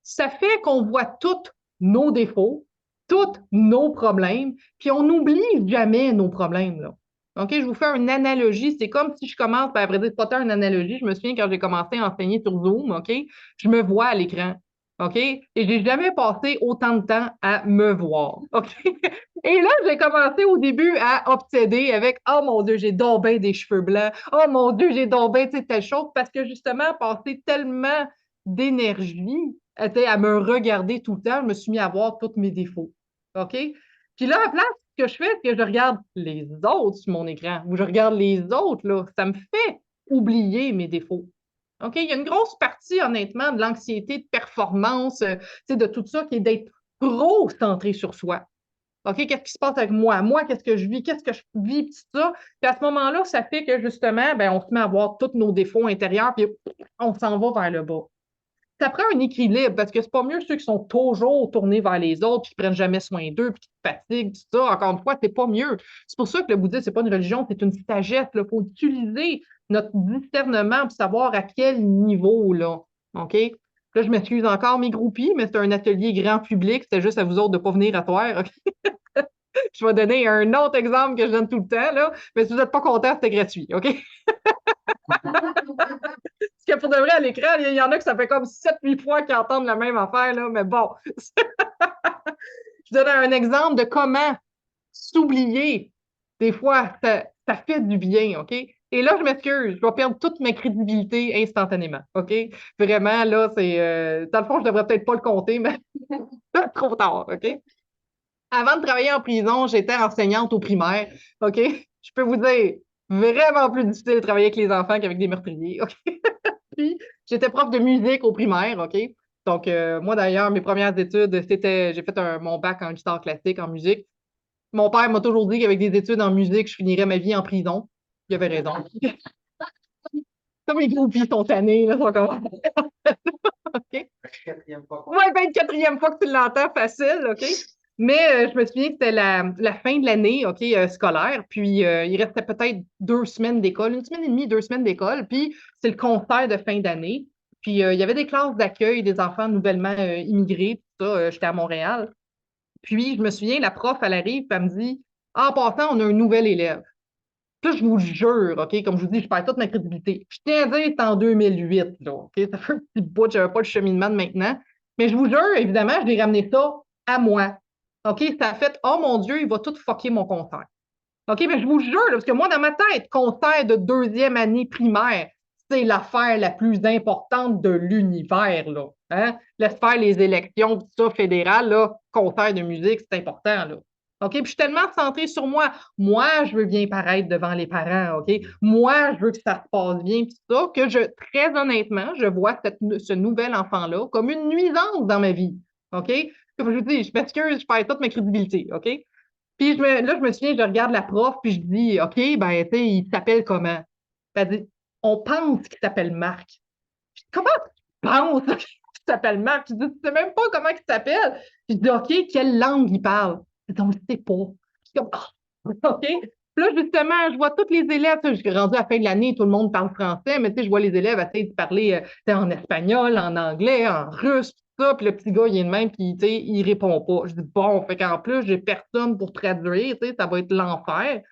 ça fait qu'on voit tous nos défauts, tous nos problèmes, puis on n'oublie jamais nos problèmes, là. OK, je vous fais une analogie. C'est comme si je commence, ben, après dire, c'est pas tant une analogie. Je me souviens quand j'ai commencé à enseigner sur Zoom, OK, je me vois à l'écran. OK? Et j'ai jamais passé autant de temps à me voir. OK? Et là, j'ai commencé au début à obséder avec oh mon Dieu, j'ai donc bien des cheveux blancs. Oh mon Dieu, j'ai donc bien telle chose. Parce que justement, passer tellement d'énergie à me regarder tout le temps, je me suis mis à voir tous mes défauts. OK? Puis là, à la place, ce que je fais, c'est que je regarde les autres sur mon écran, ou je regarde les autres, là. Ça me fait oublier mes défauts. OK? Il y a une grosse partie, honnêtement, de l'anxiété de performance, de tout ça, qui est d'être trop centré sur soi. OK, qu'est-ce qui se passe avec moi? Moi, qu'est-ce que je vis? Qu'est-ce que je vis? Puis ça. Puis à ce moment-là, ça fait que justement, ben, on se met à voir tous nos défauts intérieurs, puis on s'en va vers le bas. Ça prend un équilibre parce que c'est pas mieux ceux qui sont toujours tournés vers les autres, puis qui prennent jamais soin d'eux, puis qui se fatiguent, tout ça. Encore une fois, c'est pas mieux. C'est pour ça que le bouddhisme, c'est pas une religion, c'est une sagesse. Il faut utiliser notre discernement pour savoir à quel niveau, là. OK? Là, je m'excuse encore, mes groupies, mais c'est un atelier grand public. C'était juste à vous autres de ne pas venir à terre. OK? Je vais donner un autre exemple que je donne tout le temps, là. Mais si vous n'êtes pas content, c'était gratuit, OK? Parce que pour de vrai, à l'écran, il y en a que ça fait comme 7-8 fois qu'ils entendent la même affaire, là. Mais bon, je donne un exemple de comment s'oublier. Des fois, ça fait du bien, OK? Et là, je m'excuse, je vais perdre toute ma crédibilité instantanément, OK? Vraiment, là, c'est... dans le fond, je devrais peut-être pas le compter, mais trop tard, OK? Avant de travailler en prison, j'étais enseignante au primaire, OK? Je peux vous dire, vraiment plus difficile de travailler avec les enfants qu'avec des meurtriers, OK? Puis, j'étais prof de musique au primaire, OK? Donc, moi, d'ailleurs, mes premières études, j'ai fait mon bac en guitare classique, en musique. Mon père m'a toujours dit qu'avec des études en musique, je finirais ma vie en prison. Il avait raison. Comme les groupies sont tannés, là, sont comme... OK? Quatrième fois. Ouais, 24e fois que tu l'entends, facile, OK? Mais je me souviens que c'était la fin de l'année, OK, scolaire. Puis il restait peut-être 2 semaines d'école, 1 semaine et demie, 2 semaines d'école. Puis c'est le concert de fin d'année. Puis il y avait des classes d'accueil des enfants nouvellement immigrés, tout ça. J'étais à Montréal. Puis je me souviens, la prof, elle arrive, puis elle me dit, ah, en passant, on a un nouvel élève. Puis là, je vous jure, OK, comme je vous dis, je perds toute ma crédibilité. Je tiens à dire, c'est en 2008, là, OK? Ça fait un petit bout, j'avais pas le cheminement de maintenant. Mais je vous jure, évidemment, je l'ai ramené ça à moi. OK? Ça a fait, oh mon Dieu, il va tout fucker mon concert. OK? Mais je vous jure, là, parce que moi, dans ma tête, concert de 2e année primaire, c'est l'affaire la plus importante de l'univers, là. Hein? Laisse faire les élections, tout ça, fédérales, là, concert de musique, c'est important, là. OK? Puis je suis tellement centrée sur moi. Moi, je veux bien paraître devant les parents, OK? Moi, je veux que ça se passe bien, tout ça, que très honnêtement, je vois ce nouvel enfant-là comme une nuisance dans ma vie, OK? Comme je vous dis, je m'excuse, je perds toute ma crédibilité, OK? Puis là, je me souviens, je regarde la prof, puis je dis, OK, ben, tu sais, il s'appelle comment? Puis elle dit, on pense qu'il s'appelle Marc. Je dis, comment tu penses qu'il s'appelle Marc? Je dis, tu sais même pas comment il s'appelle. Je dis, OK, quelle langue il parle? Elle dit, on le sait pas. Je suis comme, ah, OK. Puis là, justement, je vois tous les élèves, je suis rendue à la fin de l'année, tout le monde parle français, mais tu sais, je vois les élèves essayer de parler en espagnol, en anglais, en russe, tout ça, puis le petit gars, il est de même, puis tu sais, il répond pas. Je dis, bon, fait qu'en plus, j'ai personne pour traduire, tu sais, ça va être l'enfer.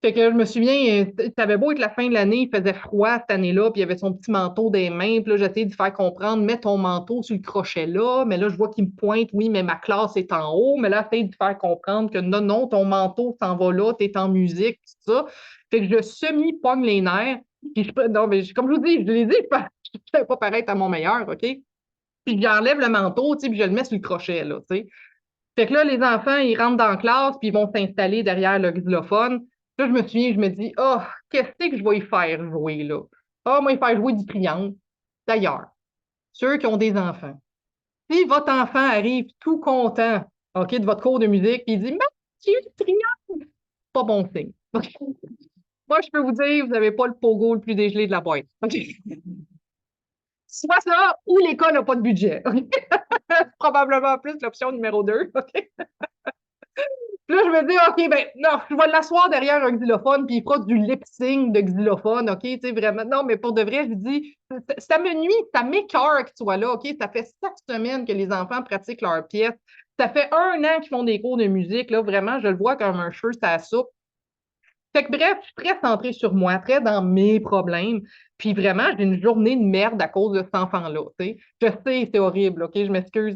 Fait que je me souviens, ça avait beau être la fin de l'année, il faisait froid cette année-là, puis il avait son petit manteau des mains, puis là, j'essayais de lui faire comprendre, mets ton manteau sur le crochet là, mais là, je vois qu'il me pointe, oui, mais ma classe est en haut, mais là, j'essaie de lui faire comprendre que non, non, ton manteau s'en va là, t'es en musique, tout ça. Fait que je semi-pogne les nerfs, puis non, mais comme je vous dis, je les ai pas, je ne pas paraître à mon meilleur, OK? Puis j'enlève le manteau, tu sais, puis je le mets sur le crochet, là, tu sais. Fait que là, les enfants, ils rentrent dans la classe, puis ils vont s'installer derrière le xylophone. Là, je me souviens, je me dis, oh, qu'est-ce que je vais y faire jouer, là? Ah, moi, y faire jouer du triangle. D'ailleurs, ceux qui ont des enfants, si votre enfant arrive tout content, OK, de votre cours de musique, puis il dit, mais j'ai eu du triangle, pas bon signe. OK? Moi, je peux vous dire, vous n'avez pas le pogo le plus dégelé de la boîte. OK? Soit ça, ou l'école n'a pas de budget. OK? Probablement plus l'option numéro 2. OK? Puis là, je me dis, OK, ben, non, je vais l'asseoir derrière un xylophone, puis il fera du lip-sync de xylophone, OK, tu sais, vraiment. Non, mais pour de vrai, je dis, ça me nuit, ça m'écœure que tu sois là, OK? Ça fait 7 semaines que les enfants pratiquent leur pièce. Ça fait 1 an qu'ils font des cours de musique, là, vraiment, je le vois comme un cheveu à la soupe. Fait que bref, je suis très centrée sur moi, très dans mes problèmes. Puis vraiment, j'ai une journée de merde à cause de cet enfant-là, tu sais. Je sais, c'est horrible, OK? Je m'excuse.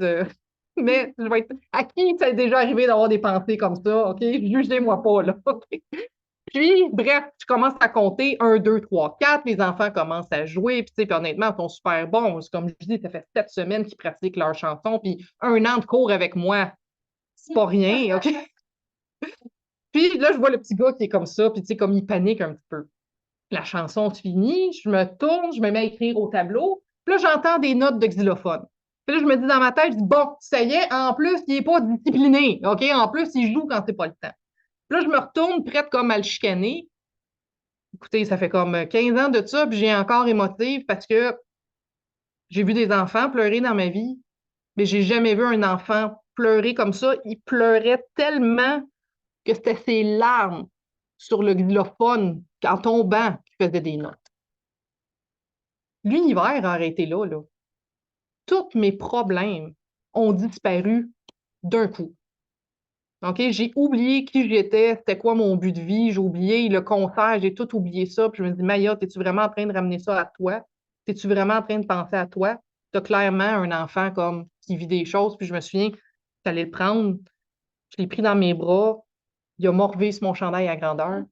Mais je vais être... à qui ça est déjà arrivé d'avoir des pensées comme ça, OK? Jugez-moi pas, là, OK? Puis, bref, tu commences à compter 1, 2, 3, 4. Les enfants commencent à jouer. Puis, tu sais, honnêtement, ils sont super bons. Comme je dis, ça fait 7 semaines qu'ils pratiquent leur chanson. Puis, 1 an de cours avec moi, c'est pas rien, OK? Puis là, je vois le petit gars qui est comme ça. Puis, tu sais, comme il panique un petit peu. La chanson se finit. Je me tourne, je me mets à écrire au tableau. Puis là, j'entends des notes de xylophone. Puis là, je me dis dans ma tête, je dis, bon, ça y est, en plus, il n'est pas discipliné. OK? En plus, il joue quand c'est pas le temps. Puis là, je me retourne, prête comme à le chicaner. Écoutez, ça fait comme 15 ans de ça, puis j'ai encore émotive parce que j'ai vu des enfants pleurer dans ma vie, mais j'ai jamais vu un enfant pleurer comme ça. Il pleurait tellement que c'était ses larmes sur le xylophone en tombant qui faisait des notes. L'univers a arrêté là, là. Tous mes problèmes ont disparu d'un coup. OK? J'ai oublié qui j'étais, c'était quoi mon but de vie, j'ai oublié le concert, j'ai tout oublié ça. Puis je me dis, Maya, es-tu vraiment en train de ramener ça à toi? Es-tu vraiment en train de penser à toi? Tu as clairement un enfant comme qui vit des choses. Puis je me souviens, j'allais le prendre, je l'ai pris dans mes bras, il a morvé sur mon chandail à grandeur.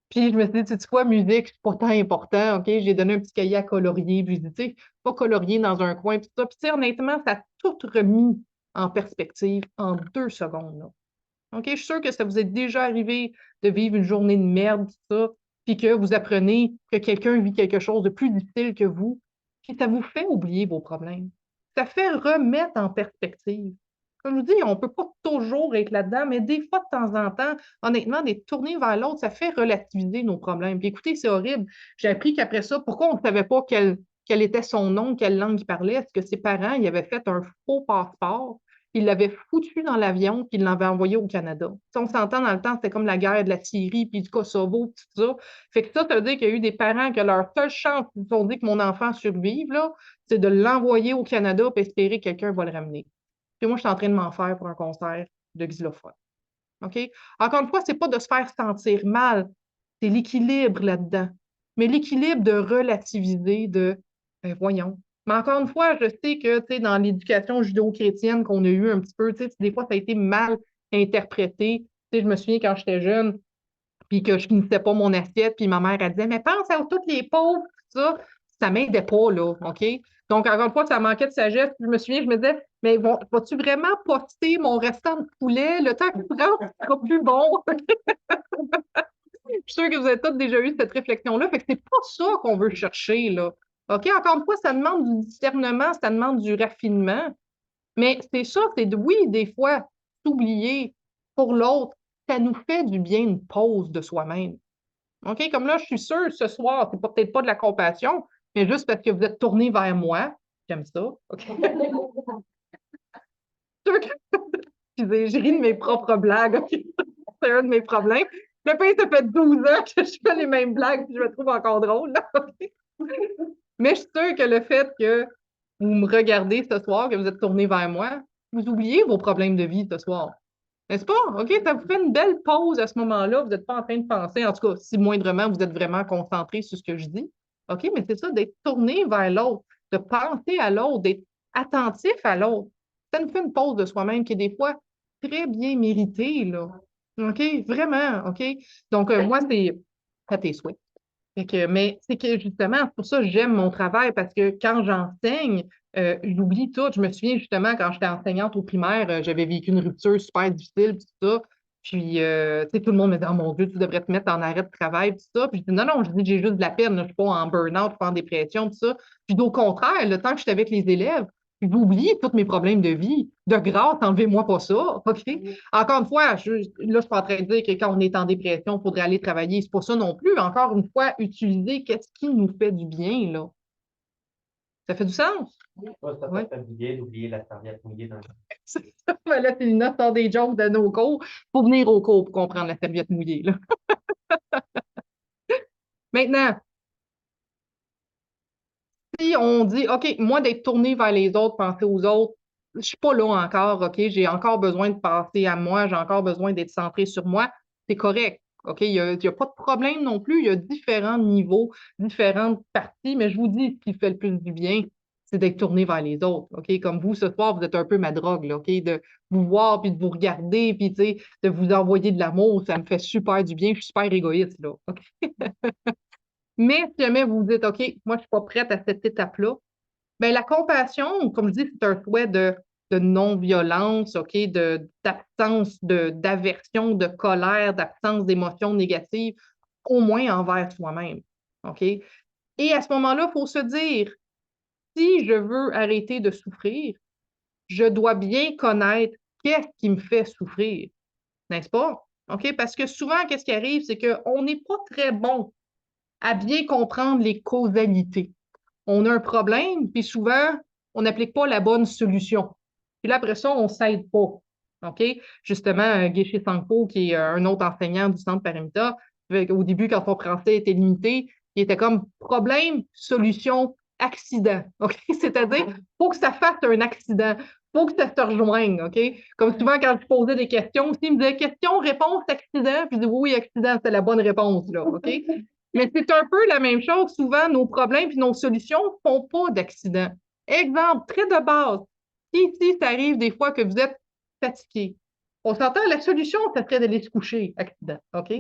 Puis je me suis dit, tu sais quoi, musique, c'est pas tant important, OK? J'ai donné un petit cahier à colorier, puis je dit, tu sais, pas colorier dans un coin, puis ça. Puis tu sais, honnêtement, ça a tout remis en perspective en 2 secondes, là. OK? Je suis sûre que ça vous est déjà arrivé de vivre une journée de merde, tout ça, puis que vous apprenez que quelqu'un vit quelque chose de plus difficile que vous, puis ça vous fait oublier vos problèmes. Ça fait remettre en perspective. Comme je vous dis, on ne peut pas toujours être là-dedans, mais des fois, de temps en temps, honnêtement, des tournées vers l'autre, ça fait relativiser nos problèmes. Puis écoutez, c'est horrible. J'ai appris qu'après ça, pourquoi on ne savait pas quel était son nom, quelle langue il parlait? Est-ce que ses parents y avaient fait un faux passeport? Il l'avait foutu dans l'avion, puis il l'avait envoyé au Canada. Si on s'entend dans le temps, c'était comme la guerre de la Syrie, puis du Kosovo, tout ça. Fait que ça veut dire qu'il y a eu des parents que leur seule chance, ils se sont dit que mon enfant survive, là, c'est de l'envoyer au Canada, puis espérer que quelqu'un va le ramener. Puis moi, je suis en train de m'en faire pour un concert de xylophone. OK? Encore une fois, c'est pas de se faire sentir mal, c'est l'équilibre là-dedans. Mais l'équilibre de relativiser, voyons. Mais encore une fois, je sais que, tu sais, dans l'éducation judéo-chrétienne qu'on a eue un petit peu, tu sais, des fois, ça a été mal interprété. Tu sais, je me souviens quand j'étais jeune, puis que je finissais pas mon assiette, puis ma mère, elle disait, mais pense à tous les pauvres, tout ça. Ça m'aidait pas, là, OK? Donc, encore une fois, ça manquait de sagesse. Puis je me souviens, je me disais, mais vas-tu vraiment poster mon restant de poulet? Le temps que tu prends, ce sera plus bon. Je suis sûre que vous avez tous déjà eu cette réflexion-là. Fait que c'est pas ça qu'on veut chercher, là. OK? Encore une fois, ça demande du discernement, ça demande du raffinement. Mais c'est ça, oui, des fois, s'oublier pour l'autre, ça nous fait du bien une pause de soi-même. OK? Comme là, je suis sûre, ce soir, c'est peut-être pas de la compassion, mais juste parce que vous êtes tourné vers moi. J'aime ça. OK? Sûr que- Excusez, j'ai ri de mes propres blagues. OK? C'est un de mes problèmes. Le pays, ça fait 12 ans que je fais les mêmes blagues, puis je me trouve encore drôle, là. OK? Mais je suis sûre que le fait que vous me regardez ce soir, que vous êtes tourné vers moi, vous oubliez vos problèmes de vie ce soir. N'est-ce pas? OK, ça vous fait une belle pause à ce moment-là. Vous n'êtes pas en train de penser, en tout cas, si moindrement vous êtes vraiment concentré sur ce que je dis. OK, mais c'est ça, d'être tourné vers l'autre, de penser à l'autre, d'être attentif à l'autre. Ça nous fait une pause de soi-même qui est des fois très bien méritée, là. OK, vraiment, OK? Donc, moi, c'est à tes souhaits. Mais c'est que justement, c'est pour ça que j'aime mon travail parce que quand j'enseigne, j'oublie tout. Je me souviens justement quand j'étais enseignante au primaire, j'avais vécu une rupture super difficile, tout ça. Puis, tu sais, tout le monde me dit, oh mon Dieu, tu devrais te mettre en arrêt de travail, tout ça. Puis, je dis, non, non, je dis, j'ai juste de la peine, là, je suis pas en burn-out, pas en dépression, tout ça. Puis, au contraire, le temps que j'étais avec les élèves, j'ai oublié tous mes problèmes de vie. De grâce, enlevez-moi pas ça, OK? Encore une fois, là, je suis pas en train de dire que quand on est en dépression, il faudrait aller travailler. C'est pas ça non plus. Encore une fois, utiliser qu'est-ce qui nous fait du bien, là. Ça fait du sens? Ouais, ça Oui. fait du bien d'oublier la serviette mouillée dans le... C'est ça. Ben là, Célina sort des jokes de nos cours. Faut venir au cours pour comprendre la serviette mouillée, là. Maintenant, si on dit, OK, moi, d'être tourné vers les autres, penser aux autres, je suis pas là encore, OK? J'ai encore besoin de penser à moi, j'ai encore besoin d'être centré sur moi. C'est correct. OK? Il y a pas de problème non plus. Il y a différents niveaux, différentes parties, mais je vous dis, ce qui fait le plus du bien, c'est d'être tourné vers les autres. OK? Comme vous, ce soir, vous êtes un peu ma drogue, là, OK? De vous voir, puis de vous regarder, puis tu sais, de vous envoyer de l'amour, ça me fait super du bien. Je suis super égoïste, là. OK? Mais si jamais vous vous dites, OK, moi, je ne suis pas prête à cette étape-là, bien, la compassion, comme je dis, c'est un souhait de non-violence, OK, d'absence d'aversion, de colère, d'absence d'émotions négatives, au moins envers soi-même. OK? Et à ce moment-là, il faut se dire, si je veux arrêter de souffrir, je dois bien connaître qu'est-ce qui me fait souffrir, n'est-ce pas? OK? Parce que souvent, qu'est-ce qui arrive, c'est qu'on n'est pas très bon à bien comprendre les causalités. On a un problème, puis souvent, on n'applique pas la bonne solution. Puis là, après ça, on ne s'aide pas. OK? Justement, Geshe Sangpo, qui est un autre enseignant du Centre Paramita, au début, quand son français était limité, il était comme problème, solution, accident. OK? C'est-à-dire, il faut que ça fasse un accident. Il faut que ça se rejoigne, OK? Comme souvent, quand je posais des questions, s'ils me disaient question, réponse, accident, puis je dis oui, accident, c'est la bonne réponse, là, OK? Mais c'est un peu la même chose. Souvent, nos problèmes et nos solutions ne font pas d'accident. Exemple, très de base. Si ça arrive des fois que vous êtes fatigué, on s'entend, la solution, ça serait d'aller se coucher, accident, OK?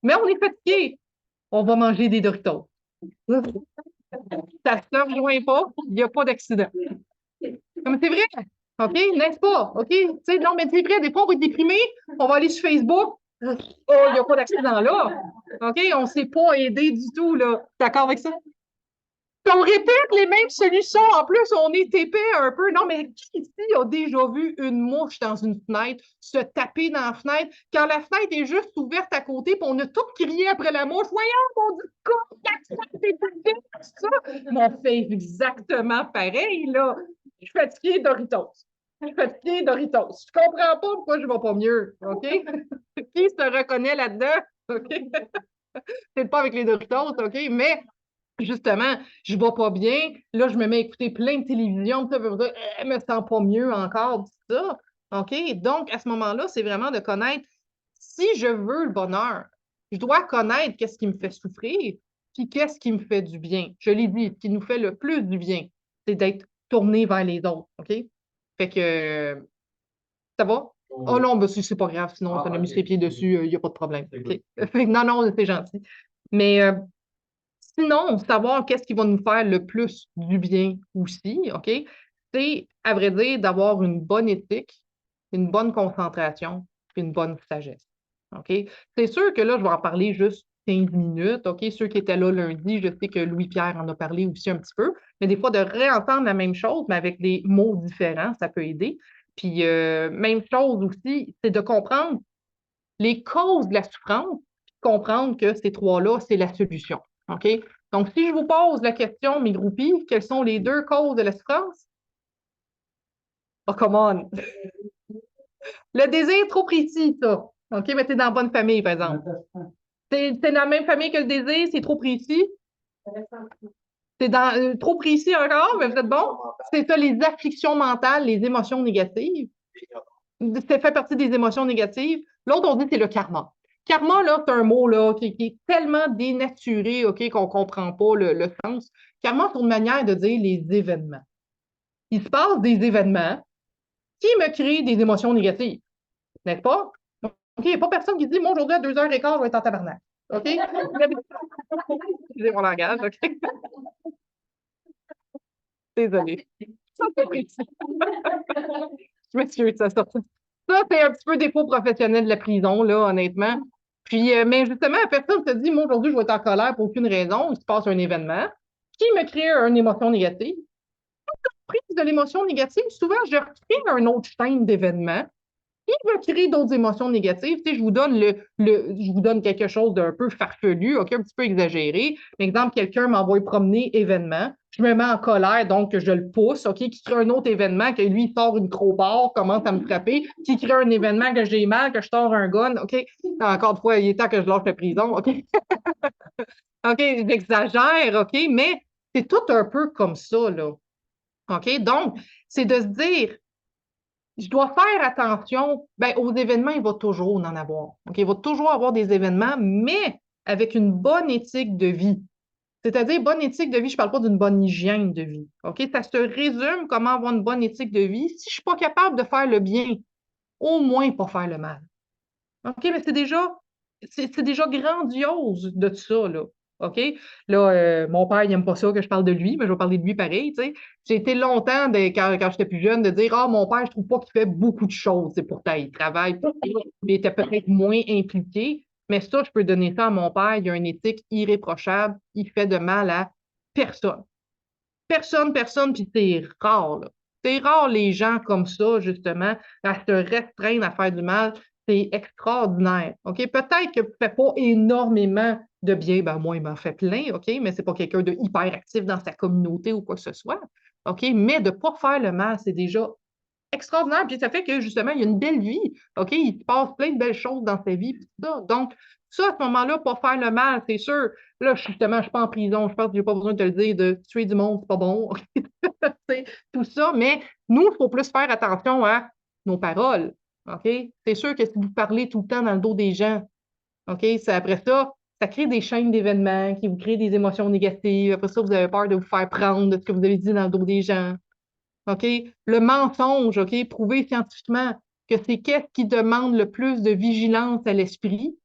Mais on est fatigué, on va manger des Doritos. Ça ne se rejoint pas, il n'y a pas d'accident. Comme c'est vrai, OK? N'est-ce pas? OK? Tu sais, non, mais c'est vrai, des fois, on va être déprimé, on va aller sur Facebook. Oh, il n'y a pas d'accident là. OK? On ne s'est pas aidé du tout, là. D'accord avec ça? Puis on répète les mêmes solutions. En plus, on est épais un peu. Non, mais qui ici a déjà vu une mouche dans une fenêtre se taper dans la fenêtre quand la fenêtre est juste ouverte à côté, puis on a tout crié après la mouche? Voyons, mon Dieu, la fenêtre est ouverte, ça! Mais on fait exactement pareil, là. Je suis fatiguée, Doritos. Je suis fatiguée, Doritos. Je comprends pas pourquoi je ne vais pas mieux. OK? Qui se reconnaît là-dedans? OK? Peut-être pas avec les Doritos, OK? Mais justement, je ne vais pas bien. Là, je me mets à écouter plein de télévision. Ça veut dire, je me sens pas mieux encore, tout ça. OK? Donc, à ce moment-là, c'est vraiment de connaître si je veux le bonheur, je dois connaître qu'est-ce qui me fait souffrir, puis qu'est-ce qui me fait du bien. Je l'ai dit, ce qui nous fait le plus du bien, c'est d'être tourné vers les autres. OK? Fait que, ça va? Oh non, ben, c'est pas grave, sinon, ça a mis ses pieds dessus, il n'y a pas de problème. OK? Fait que non, non, c'est gentil. Mais sinon, savoir qu'est-ce qui va nous faire le plus du bien aussi, OK? C'est, à vrai dire, d'avoir une bonne éthique, une bonne concentration, puis une bonne sagesse. OK? C'est sûr que là, je vais en parler juste 15 minutes, OK? Ceux qui étaient là lundi, je sais que Louis-Pierre en a parlé aussi un petit peu, mais des fois, de réentendre la même chose, mais avec des mots différents, ça peut aider. Puis, même chose aussi, c'est de comprendre les causes de la souffrance, puis comprendre que ces trois-là, c'est la solution. OK? Donc, si je vous pose la question, mes groupies, quelles sont les deux causes de la souffrance? Oh, come on! Le désir trop précis, ça. OK, mais t'es dans la bonne famille, par exemple. T'es dans la même famille que le désir, c'est trop précis. C'est dans trop précis encore, mais vous êtes bon. C'est ça, les afflictions mentales, les émotions négatives. Ça fait partie des émotions négatives. L'autre, on dit, c'est le karma. Karma, là, c'est un mot là, qui est tellement dénaturé, OK, qu'on ne comprend pas le sens. Karma, c'est une manière de dire les événements. Il se passe des événements qui me créent des émotions négatives, n'est-ce pas? OK, il n'y a pas personne qui dit, moi, aujourd'hui, à 2h15, je vais être en tabarnak. OK? Excusez mon langage, OK? Désolée. Ça, c'est précis. Je m'excuse, ça sort. Ça, c'est un petit peu défaut professionnel de la prison, là, honnêtement. Puis, mais justement, la personne se dit, moi, aujourd'hui, je vais être en colère pour aucune raison. Il se passe un événement qui me crée une émotion négative. Prise de l'émotion négative, souvent, je recrée une autre chaîne d'événements qui va créer d'autres émotions négatives. Tu sais, je vous donne quelque chose d'un peu farfelu, OK, un petit peu exagéré. Par exemple, quelqu'un m'envoie promener événement. Je me mets en colère, donc je le pousse, OK, qui crée un autre événement, que lui, il sort une crowbar, commence à me frapper, qui crée un événement que j'ai mal, que je sors un gun, OK. Encore une fois, il est temps que je lâche la prison, OK. OK, j'exagère, OK, mais c'est tout un peu comme ça, là. OK, donc, c'est de se dire, je dois faire attention. Ben, aux événements, il va toujours en avoir. OK? Il va toujours avoir des événements, mais avec une bonne éthique de vie. C'est-à-dire, bonne éthique de vie, je ne parle pas d'une bonne hygiène de vie. OK? Ça se résume comment avoir une bonne éthique de vie. Si je ne suis pas capable de faire le bien, au moins pas faire le mal. OK? Mais c'est déjà grandiose de ça, là. OK? Là, mon père, il n'aime pas ça que je parle de lui, mais je vais parler de lui pareil, tu sais. J'ai été longtemps, quand j'étais plus jeune, de dire, ah, mon père, je trouve pas qu'il fait beaucoup de choses. C'est pourtant, il travaille, il était peut-être moins impliqué. Mais ça, je peux donner ça à mon père. Il a une éthique irréprochable. Il fait de mal à personne. Personne, personne, puis c'est rare, là. C'est rare les gens comme ça, justement, à se restreindre à faire du mal. C'est extraordinaire. OK? Peut-être que ne fait pas énormément de bien. Ben, moi, il m'en fait plein, OK? Mais c'est pas quelqu'un de hyper actif dans sa communauté ou quoi que ce soit. OK? Mais de ne pas faire le mal, c'est déjà extraordinaire. Puis ça fait que, justement, il y a une belle vie. OK? Il se passe plein de belles choses dans sa vie. Puis ça. Donc, ça, à ce moment-là, pas faire le mal, c'est sûr. Là, justement, je ne suis pas en prison. Je pense que je n'ai pas besoin de te le dire, de tuer du monde, c'est pas bon. C'est tout ça, mais nous, il faut plus faire attention à nos paroles. OK? C'est sûr que si vous parlez tout le temps dans le dos des gens, OK, après ça, ça crée des chaînes d'événements qui vous créent des émotions négatives. Après ça, vous avez peur de vous faire prendre de ce que vous avez dit dans le dos des gens. OK? Le mensonge, OK, prouvé scientifiquement que c'est qu'est-ce qui demande le plus de vigilance à l'esprit,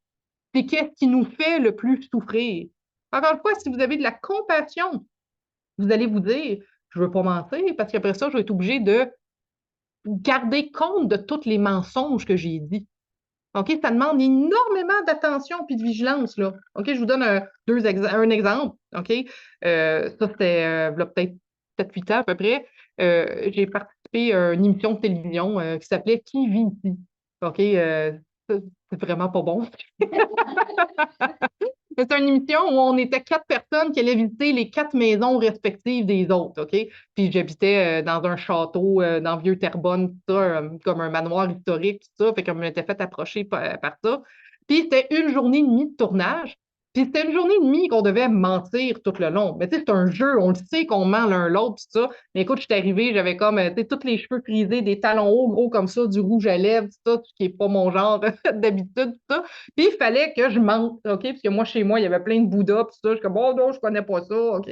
c'est qu'est-ce qui nous fait le plus souffrir. Encore une fois, si vous avez de la compassion, vous allez vous dire, je veux pas mentir, parce qu'après ça, je vais être obligé de garder compte de tous les mensonges que j'ai dit. OK? Ça demande énormément d'attention et de vigilance, là. OK? Je vous donne un exemple. OK? Ça, c'était peut-être 7-8 ans à peu près. J'ai participé à une émission de télévision qui s'appelait Qui vit ici? OK? C'est vraiment pas bon. C'est une émission où on était 4 personnes qui allaient visiter les 4 maisons respectives des autres, OK? Puis j'habitais dans un château dans Vieux-Terrebonne, tout ça, comme un manoir historique, tout ça. Fait qu'on m'était fait approcher par ça. Puis c'était une journée et demie de tournage. Puis c'était une journée et demie qu'on devait mentir tout le long. Mais tu sais, c'est un jeu, on le sait qu'on ment l'un l'autre, tout ça. Mais écoute, je suis arrivée, j'avais comme, tu sais, tous les cheveux frisés, des talons hauts, gros comme ça, du rouge à lèvres, tout ça, ce qui n'est pas mon genre d'habitude, tout ça. Puis il fallait que je mente, OK? Parce que moi, chez moi, il y avait plein de Bouddhas, puis ça. Je suis comme, oh non, je connais pas ça, OK?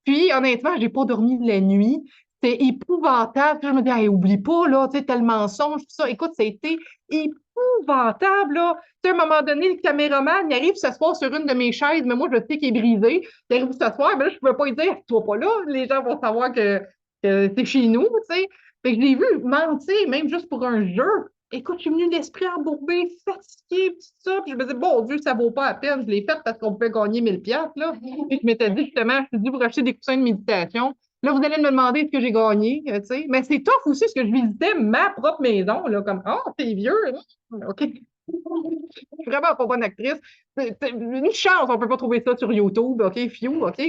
Puis honnêtement, j'ai pas dormi de la nuit. C'était épouvantable. Puis je me dis, hey, oublie pas, là, tu sais, tel mensonge, tout ça. Écoute, ça a été épouvantable, là. Tu sais, à un moment donné, le caméraman, il arrive s'asseoir sur une de mes chaises, mais moi, je sais qu'il est brisé. Il arrive s'asseoir, mais là, je ne pouvais pas lui dire, toi pas là. Les gens vont savoir que c'est chez nous, tu sais. Fait que je l'ai vu mentir, même juste pour un jeu. Écoute, je suis venue l'esprit embourbé, fatigué, tout ça. Puis je me disais, bon Dieu, ça vaut pas la peine. Je l'ai fait parce qu'on pouvait gagner 1000 piastres, là. Puis je m'étais dit, justement, je me suis dit, vous rachetez des coussins de méditation. Là, vous allez me demander ce que j'ai gagné, tu sais. Mais c'est tough aussi, parce que je visitais ma propre maison, là, comme, oh, t'es vieux, hein? OK. Je suis vraiment pas bonne actrice. C'est une chance, on peut pas trouver ça sur YouTube, OK, fiou, OK.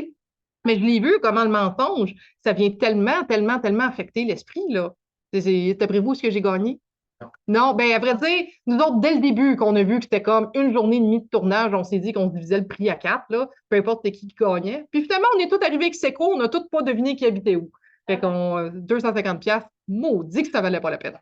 Mais je l'ai vu comment le mensonge, ça vient tellement, tellement, tellement affecter l'esprit, là. D'après vous ce que j'ai gagné? Non, ben à vrai dire, nous autres, dès le début qu'on a vu que c'était comme une journée et demie de tournage, on s'est dit qu'on se divisait le prix à 4, là, peu importe c'était qui gagnait. Puis finalement, on est tous arrivés avec Seco, on n'a tous pas deviné qui habitait où. Fait qu'on, 250 piastres, maudit que ça valait pas la peine.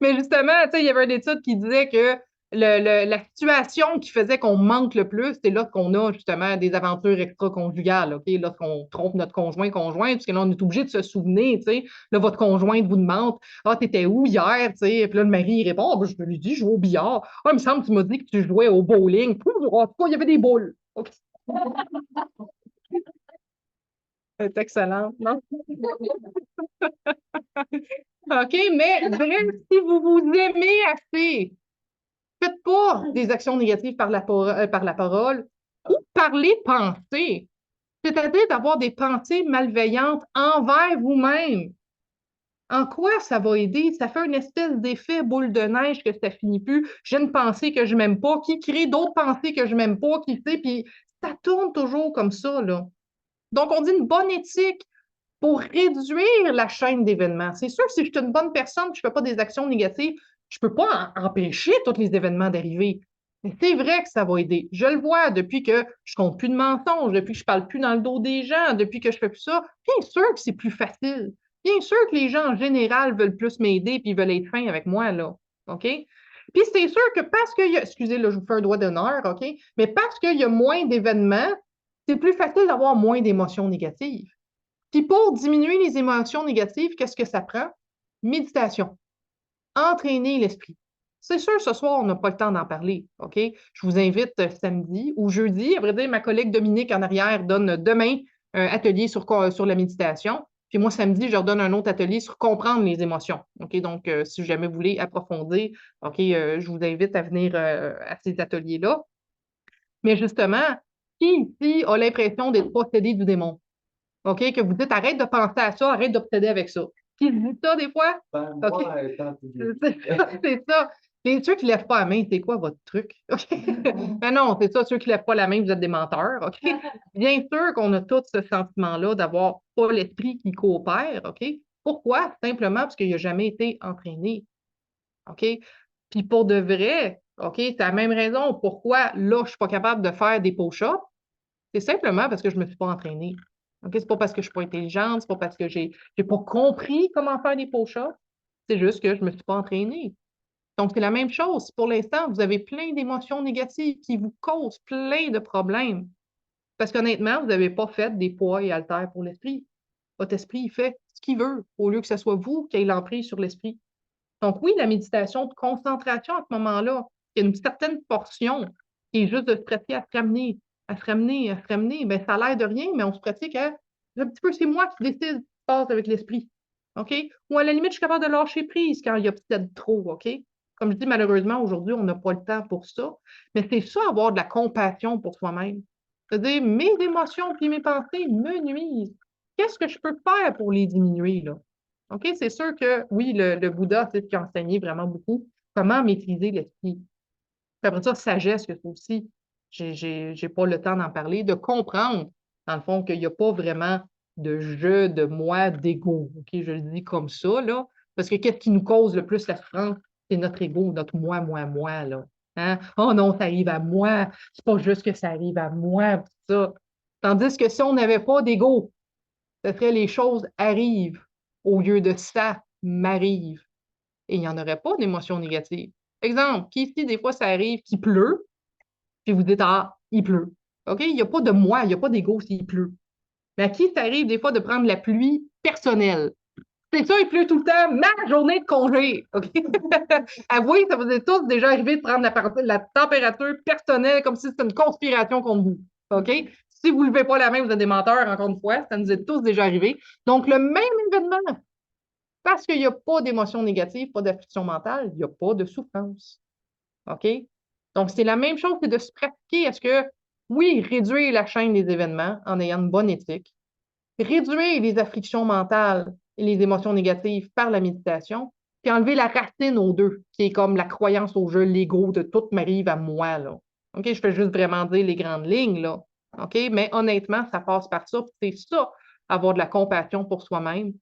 Mais justement, tu sais, il y avait une étude qui disait que la situation qui faisait qu'on manque le plus, c'est lorsqu'on a justement des aventures extra-conjugales, OK? Lorsqu'on trompe notre conjoint, parce que là, on est obligé de se souvenir, tu sais. Là, votre conjointe vous demande, ah, t'étais où hier, tu sais? Puis là, le mari, il répond, ah, ben, je lui dis, je joue au billard. Ah, il me semble que tu m'as dit que tu jouais au bowling. En tout cas, il y avait des boules. OK. C'est excellent, non? OK, mais bref, si vous vous aimez assez, faites pas des actions négatives par la parole ou par les pensées. C'est-à-dire d'avoir des pensées malveillantes envers vous-même. En quoi ça va aider? Ça fait une espèce d'effet boule de neige que ça finit plus. J'ai une pensée que je m'aime pas, qui crée d'autres pensées que je m'aime pas, qui sait, puis ça tourne toujours comme ça, là. Donc, on dit une bonne éthique pour réduire la chaîne d'événements. C'est sûr que si je suis une bonne personne, je ne fais pas des actions négatives, je ne peux pas empêcher tous les événements d'arriver. Mais c'est vrai que ça va aider. Je le vois depuis que je compte plus de mensonges, depuis que je parle plus dans le dos des gens, depuis que je fais plus ça. Bien sûr que c'est plus facile. Bien sûr que les gens en général veulent plus m'aider puis veulent être fins avec moi, là. OK? Puis c'est sûr que parce qu'il y a, excusez, là, je vous fais un doigt d'honneur, OK? Mais parce qu'il y a moins d'événements, c'est plus facile d'avoir moins d'émotions négatives. Puis pour diminuer les émotions négatives, qu'est-ce que ça prend? Méditation. Entraîner l'esprit. C'est sûr, ce soir, on n'a pas le temps d'en parler, OK? Je vous invite samedi ou jeudi. À vrai dire, ma collègue Dominique en arrière donne demain un atelier sur la méditation. Puis moi, samedi, je leur donne un autre atelier sur comprendre les émotions. OK? Donc, si jamais vous voulez approfondir, OK, je vous invite à venir à ces ateliers-là. Mais justement, qui ici a l'impression d'être possédé du démon? OK? Que vous dites, arrête de penser à ça, arrête d'obséder avec ça. Qui se dit ça des fois? Ben, OK. moi, étant C'est ça. Et ceux qui ne lèvent pas la main, c'est quoi votre truc? OK? Ben non, c'est ça, ceux qui ne lèvent pas la main, vous êtes des menteurs. OK? Bien sûr qu'on a tous ce sentiment-là d'avoir pas l'esprit qui coopère. OK? Pourquoi? Simplement parce qu'il n'a jamais été entraîné. OK? Puis pour de vrai, OK, c'est la même raison pourquoi là, je ne suis pas capable de faire des push-ups. C'est simplement parce que je ne me suis pas entraînée. OK? C'est pas parce que je ne suis pas intelligente, c'est pas parce que j'ai pas compris comment faire des push-ups. C'est juste que je ne me suis pas entraînée. Donc, c'est la même chose. Pour l'instant, vous avez plein d'émotions négatives qui vous causent plein de problèmes. Parce qu'honnêtement, vous n'avez pas fait des poids et haltères pour l'esprit. Votre esprit, il fait ce qu'il veut, au lieu que ce soit vous qui ayez l'emprise sur l'esprit. Donc, oui, la méditation de concentration à ce moment-là, il y a une certaine portion qui est juste de se pratiquer à se ramener, à se ramener, à se ramener. Bien, ça a l'air de rien, mais on se pratique à un petit peu, c'est moi qui décide ce qui se passe avec l'esprit. OK? Ou à la limite, je suis capable de lâcher prise quand il y a peut-être trop, OK? Comme je dis, malheureusement, aujourd'hui, on n'a pas le temps pour ça. Mais c'est ça, avoir de la compassion pour soi-même. C'est-à-dire, mes émotions puis mes pensées me nuisent. Qu'est-ce que je peux faire pour les diminuer, là? OK? C'est sûr que, oui, le Bouddha, c'est ce qui a enseigné vraiment beaucoup comment maîtriser l'esprit. Puis après ça, sagesse, que ça aussi, j'ai pas le temps d'en parler, de comprendre, dans le fond, qu'il n'y a pas vraiment de jeu, de moi, d'ego. OK? Je le dis comme ça, là. Parce que qu'est-ce qui nous cause le plus la souffrance? C'est notre ego, notre moi, là. Hein? Oh non, ça arrive à moi. C'est pas juste que ça arrive à moi, tout ça. Tandis que si on n'avait pas d'ego, ce serait les choses arrivent au lieu de ça m'arrive. Et il n'y en aurait pas d'émotions négatives. Exemple, qui ici, des fois, ça arrive qu'il pleut, puis vous dites, ah, il pleut. OK? Il n'y a pas de moi, il n'y a pas d'ego s'il pleut. Mais à qui ça arrive des fois de prendre la pluie personnelle? C'est ça, il pleut tout le temps, ma journée de congé. OK? Avouez, ça vous est tous déjà arrivé de prendre la température personnelle comme si c'était une conspiration contre vous. OK? Si vous ne levez pas la main, vous êtes des menteurs, encore une fois, ça nous est tous déjà arrivé. Donc, le même événement, parce qu'il n'y a pas d'émotion négative, pas d'affliction mentale, il n'y a pas de souffrance. OK? Donc, c'est la même chose que de se pratiquer. Est-ce que, oui, réduire la chaîne des événements en ayant une bonne éthique, réduire les afflictions mentales et les émotions négatives par la méditation, puis enlever la racine aux deux, qui est comme la croyance au jeu, l'ego de tout m'arrive à moi, là. OK? Je fais juste vraiment dire les grandes lignes, là. OK? Mais honnêtement, ça passe par ça. C'est ça, avoir de la compassion pour soi-même,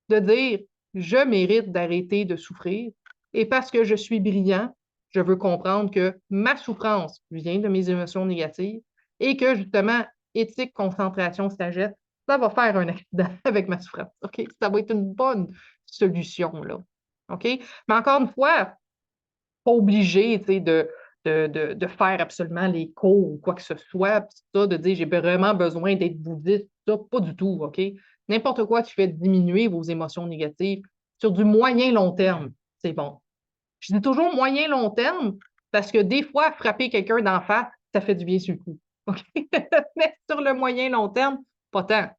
de dire, je mérite d'arrêter de souffrir et parce que je suis brillant, je veux comprendre que ma souffrance vient de mes émotions négatives et que justement, éthique, concentration, sagesse, ça va faire un accident avec ma souffrance. OK? Ça va être une bonne solution, là. OK? Mais encore une fois, pas obligé, tu sais, de faire absolument les cours ou quoi que ce soit, puis ça, de dire j'ai vraiment besoin d'être bouddhiste, ça, pas du tout, OK? N'importe quoi qui fait diminuer vos émotions négatives sur du moyen long terme, c'est bon. Je dis toujours moyen long terme parce que des fois, frapper quelqu'un d'en face, ça fait du bien sur le coup. OK? Mais sur le moyen long terme, pas tant.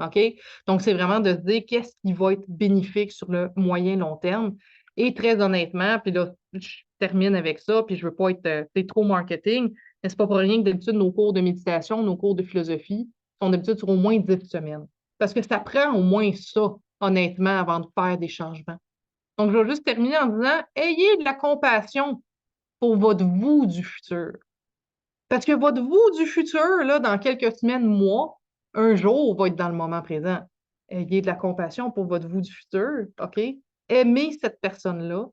OK? Donc, c'est vraiment de se dire qu'est-ce qui va être bénéfique sur le moyen long terme. Et très honnêtement, puis là, je termine avec ça, puis je veux pas être trop marketing, mais c'est pas pour rien que d'habitude, nos cours de méditation, nos cours de philosophie sont d'habitude sur au moins 10 semaines. Parce que ça prend au moins ça, honnêtement, avant de faire des changements. Donc, je vais juste terminer en disant, ayez de la compassion pour votre vous du futur. Parce que votre vous du futur, là, dans quelques semaines, mois, un jour, va être dans le moment présent. Ayez de la compassion pour votre vous du futur, OK? Aimez cette personne-là.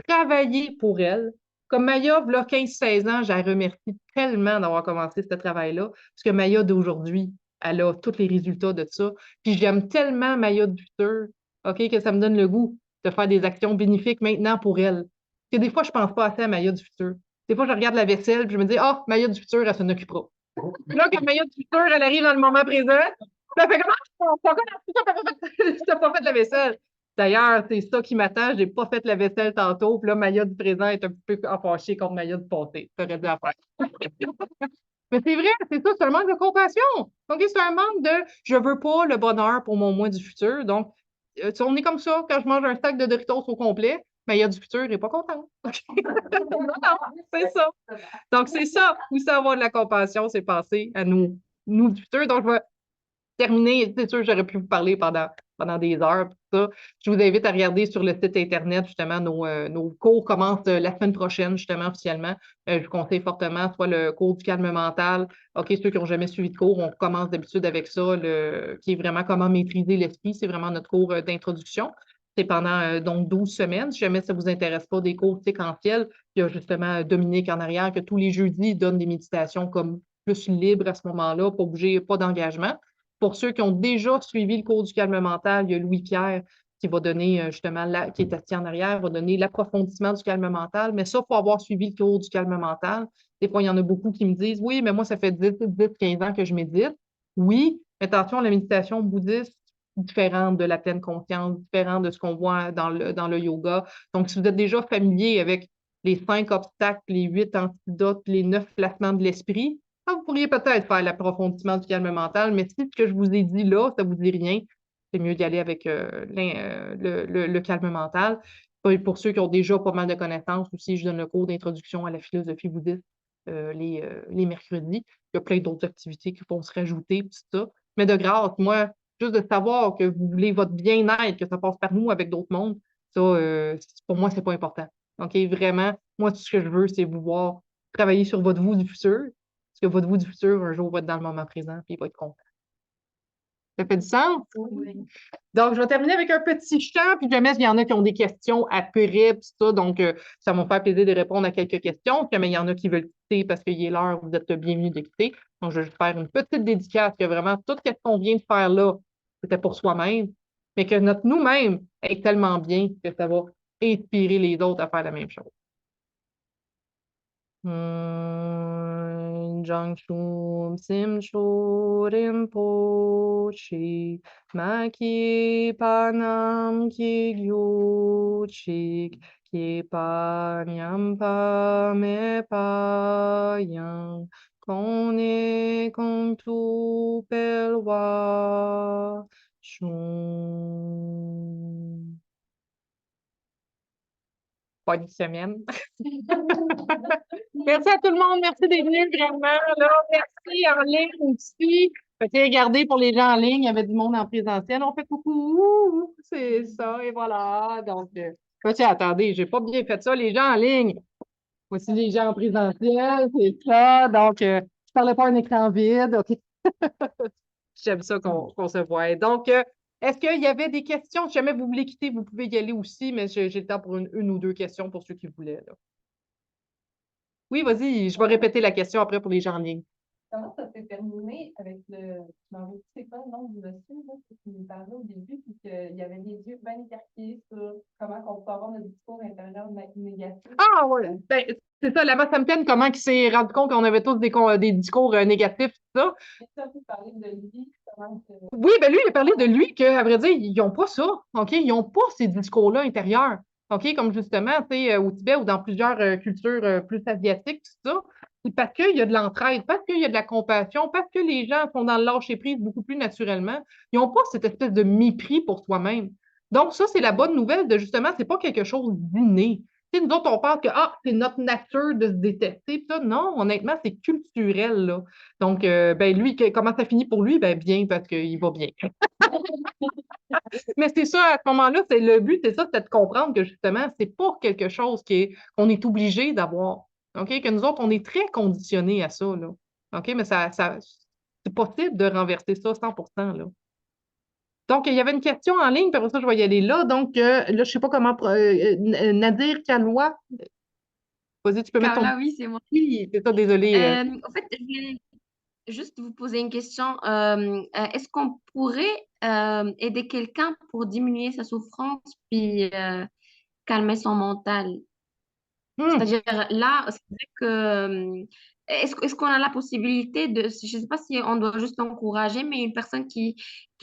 Travaillez pour elle. Comme Maya, là, 15-16 ans, je la remercie tellement d'avoir commencé ce travail-là, parce que Maya d'aujourd'hui, elle a tous les résultats de ça. Puis j'aime tellement Maya du futur, OK, que ça me donne le goût de faire des actions bénéfiques maintenant pour elle. Parce que des fois, je pense pas assez à Maya du futur. Des fois, je regarde la vaisselle puis je me dis, ah, Maya du futur, elle s'en occupera. Puis là, quand Maya du futur, elle arrive dans le moment présent, ça fait comment? Tu n'as pas fait la vaisselle. D'ailleurs, c'est ça qui m'attend. Je n'ai pas fait la vaisselle tantôt. Puis là, Maya du présent est un petit peu fâchée contre Maya du passé. Tu aurais dû la faire. Mais c'est vrai, c'est ça, c'est un manque de compassion. Donc, c'est un manque de je veux pas le bonheur pour mon moi du futur. Donc, on est comme ça. Quand je mange un sac de Doritos au complet, Maya du futur n'est pas contente. Non, non, c'est ça. Donc, c'est ça, aussi avoir de la compassion, c'est penser à nous du futur. Donc, je vais terminer. C'est sûr, j'aurais pu vous parler pendant des heures. Tout ça. Je vous invite à regarder sur le site Internet, justement, nos cours commencent la semaine prochaine, justement, officiellement. Je vous conseille fortement, soit le cours du calme mental. OK, ceux qui n'ont jamais suivi de cours, on commence d'habitude avec ça, qui est vraiment comment maîtriser l'esprit. C'est vraiment notre cours d'introduction. C'est pendant donc 12 semaines. Si jamais ça ne vous intéresse pas des cours séquentiels, il y a justement Dominique en arrière que tous les jeudis donne des méditations comme plus libre à ce moment-là, pas bouger, pas d'engagement. Pour ceux qui ont déjà suivi le cours du calme mental, il y a Louis-Pierre qui va donner justement, qui est assis en arrière, va donner l'approfondissement du calme mental. Mais ça, il faut avoir suivi le cours du calme mental. Des fois, il y en a beaucoup qui me disent, oui, mais moi, ça fait 10, 15 ans que je médite. Oui, mais attention, la méditation bouddhiste, différente de la pleine conscience, différente de ce qu'on voit dans le yoga. Donc, si vous êtes déjà familier avec les 5 obstacles, les 8 antidotes, les 9 placements de l'esprit, vous pourriez peut-être faire l'approfondissement du calme mental, mais si ce que je vous ai dit là, ça ne vous dit rien, c'est mieux d'y aller avec le calme mental. Et pour ceux qui ont déjà pas mal de connaissances aussi, je donne le cours d'introduction à la philosophie bouddhiste les mercredis. Il y a plein d'autres activités qui vont se rajouter, tout ça. Mais de grâce, moi, juste de savoir que vous voulez votre bien-être, que ça passe par nous avec d'autres mondes, ça, pour moi, c'est pas important. OK? Vraiment, moi, tout ce que je veux, c'est vous voir travailler sur votre vous du futur. Parce que votre vous du futur, un jour, va être dans le moment présent, puis il va être content. Ça fait du sens? Oui. Donc, je vais terminer avec un petit chant, puis jamais il y en a qui ont des questions après, puis ça. Donc, ça va me faire plaisir de répondre à quelques questions. Puis jamais il y en a qui veulent quitter parce qu'il est l'heure, vous êtes bienvenus de quitter. Donc, je vais juste faire une petite dédicace que vraiment tout ce qu'on vient de faire là, c'était pour soi-même, mais que notre nous-mêmes est tellement bien que ça va inspirer les autres à faire la même chose. Jangchum Simcho Rinpoche, Maki Panam Ki Gyuchik, Ki Panyampa Me Payang, Kone Kontu Pelwa Shum. Bonne semaine. Merci à tout le monde. Merci d'être venus, vraiment. Là. Merci en ligne aussi. Regardez pour les gens en ligne, il y avait du monde en présentiel. On fait coucou. C'est ça, et voilà. Donc, attendez, j'ai pas bien fait ça. Les gens en ligne, voici les gens en présentiel, c'est ça. Donc, je parlais pas un écran vide. OK. J'aime ça qu'on se voit. Donc, est-ce qu'il y avait des questions? Si jamais vous voulez quitter, vous pouvez y aller aussi, mais j'ai le temps pour une ou deux questions pour ceux qui voulaient. Là. Oui, vas-y, je vais répéter la question après pour les gens en ligne. Comment ça s'est terminé avec le. Je m'en rappelle, c'est quoi le nom du monsieur, là, que tu nous parlais au début, puis qu'il y avait des yeux bien écarquillés sur comment on peut avoir notre discours intérieur négatif. Ah, oui! Ben, c'est ça, la Samten, comment il s'est rendu compte qu'on avait tous des discours négatifs, tout ça. Et ça, vous parlez de lui, comment que. Oui, ben lui, il a parlé de lui qu'à vrai dire, ils n'ont pas ça, OK? Ils n'ont pas ces discours-là intérieurs, OK? Comme justement, tu sais, au Tibet ou dans plusieurs cultures plus asiatiques, tout ça, c'est parce qu'il y a de l'entraide, parce qu'il y a de la compassion, parce que les gens sont dans le lâcher-prise beaucoup plus naturellement. Ils n'ont pas cette espèce de mépris pour soi-même. Donc, ça, c'est la bonne nouvelle de justement, c'est pas quelque chose d'inné. Tu sais, nous autres, on pense que c'est notre nature de se détester. Puis ça, non, honnêtement, c'est culturel, là. Donc, ben lui, comment ça finit pour lui? Ben bien, parce qu'il va bien. Mais c'est ça, à ce moment-là, c'est le but, c'est ça, c'est de comprendre que justement, c'est pas quelque chose qu'on est obligé d'avoir. OK? Que nous autres, on est très conditionnés à ça, là. OK? Mais c'est possible de renverser ça 100%, là. Donc, il y avait une question en ligne, puis après ça, je vais y aller là. Donc, là, je ne sais pas comment. Nadir Kaloua, vas-y, tu peux mettre ton. Carla, oui, c'est moi. Oui, c'est ça, désolé. En fait, je voulais juste vous poser une question. Est-ce qu'on pourrait aider quelqu'un pour diminuer sa souffrance puis calmer son mental? C'est-à-dire, là, c'est vrai que est-ce qu'on a la possibilité de, je ne sais pas si on doit juste l'encourager, mais une personne qui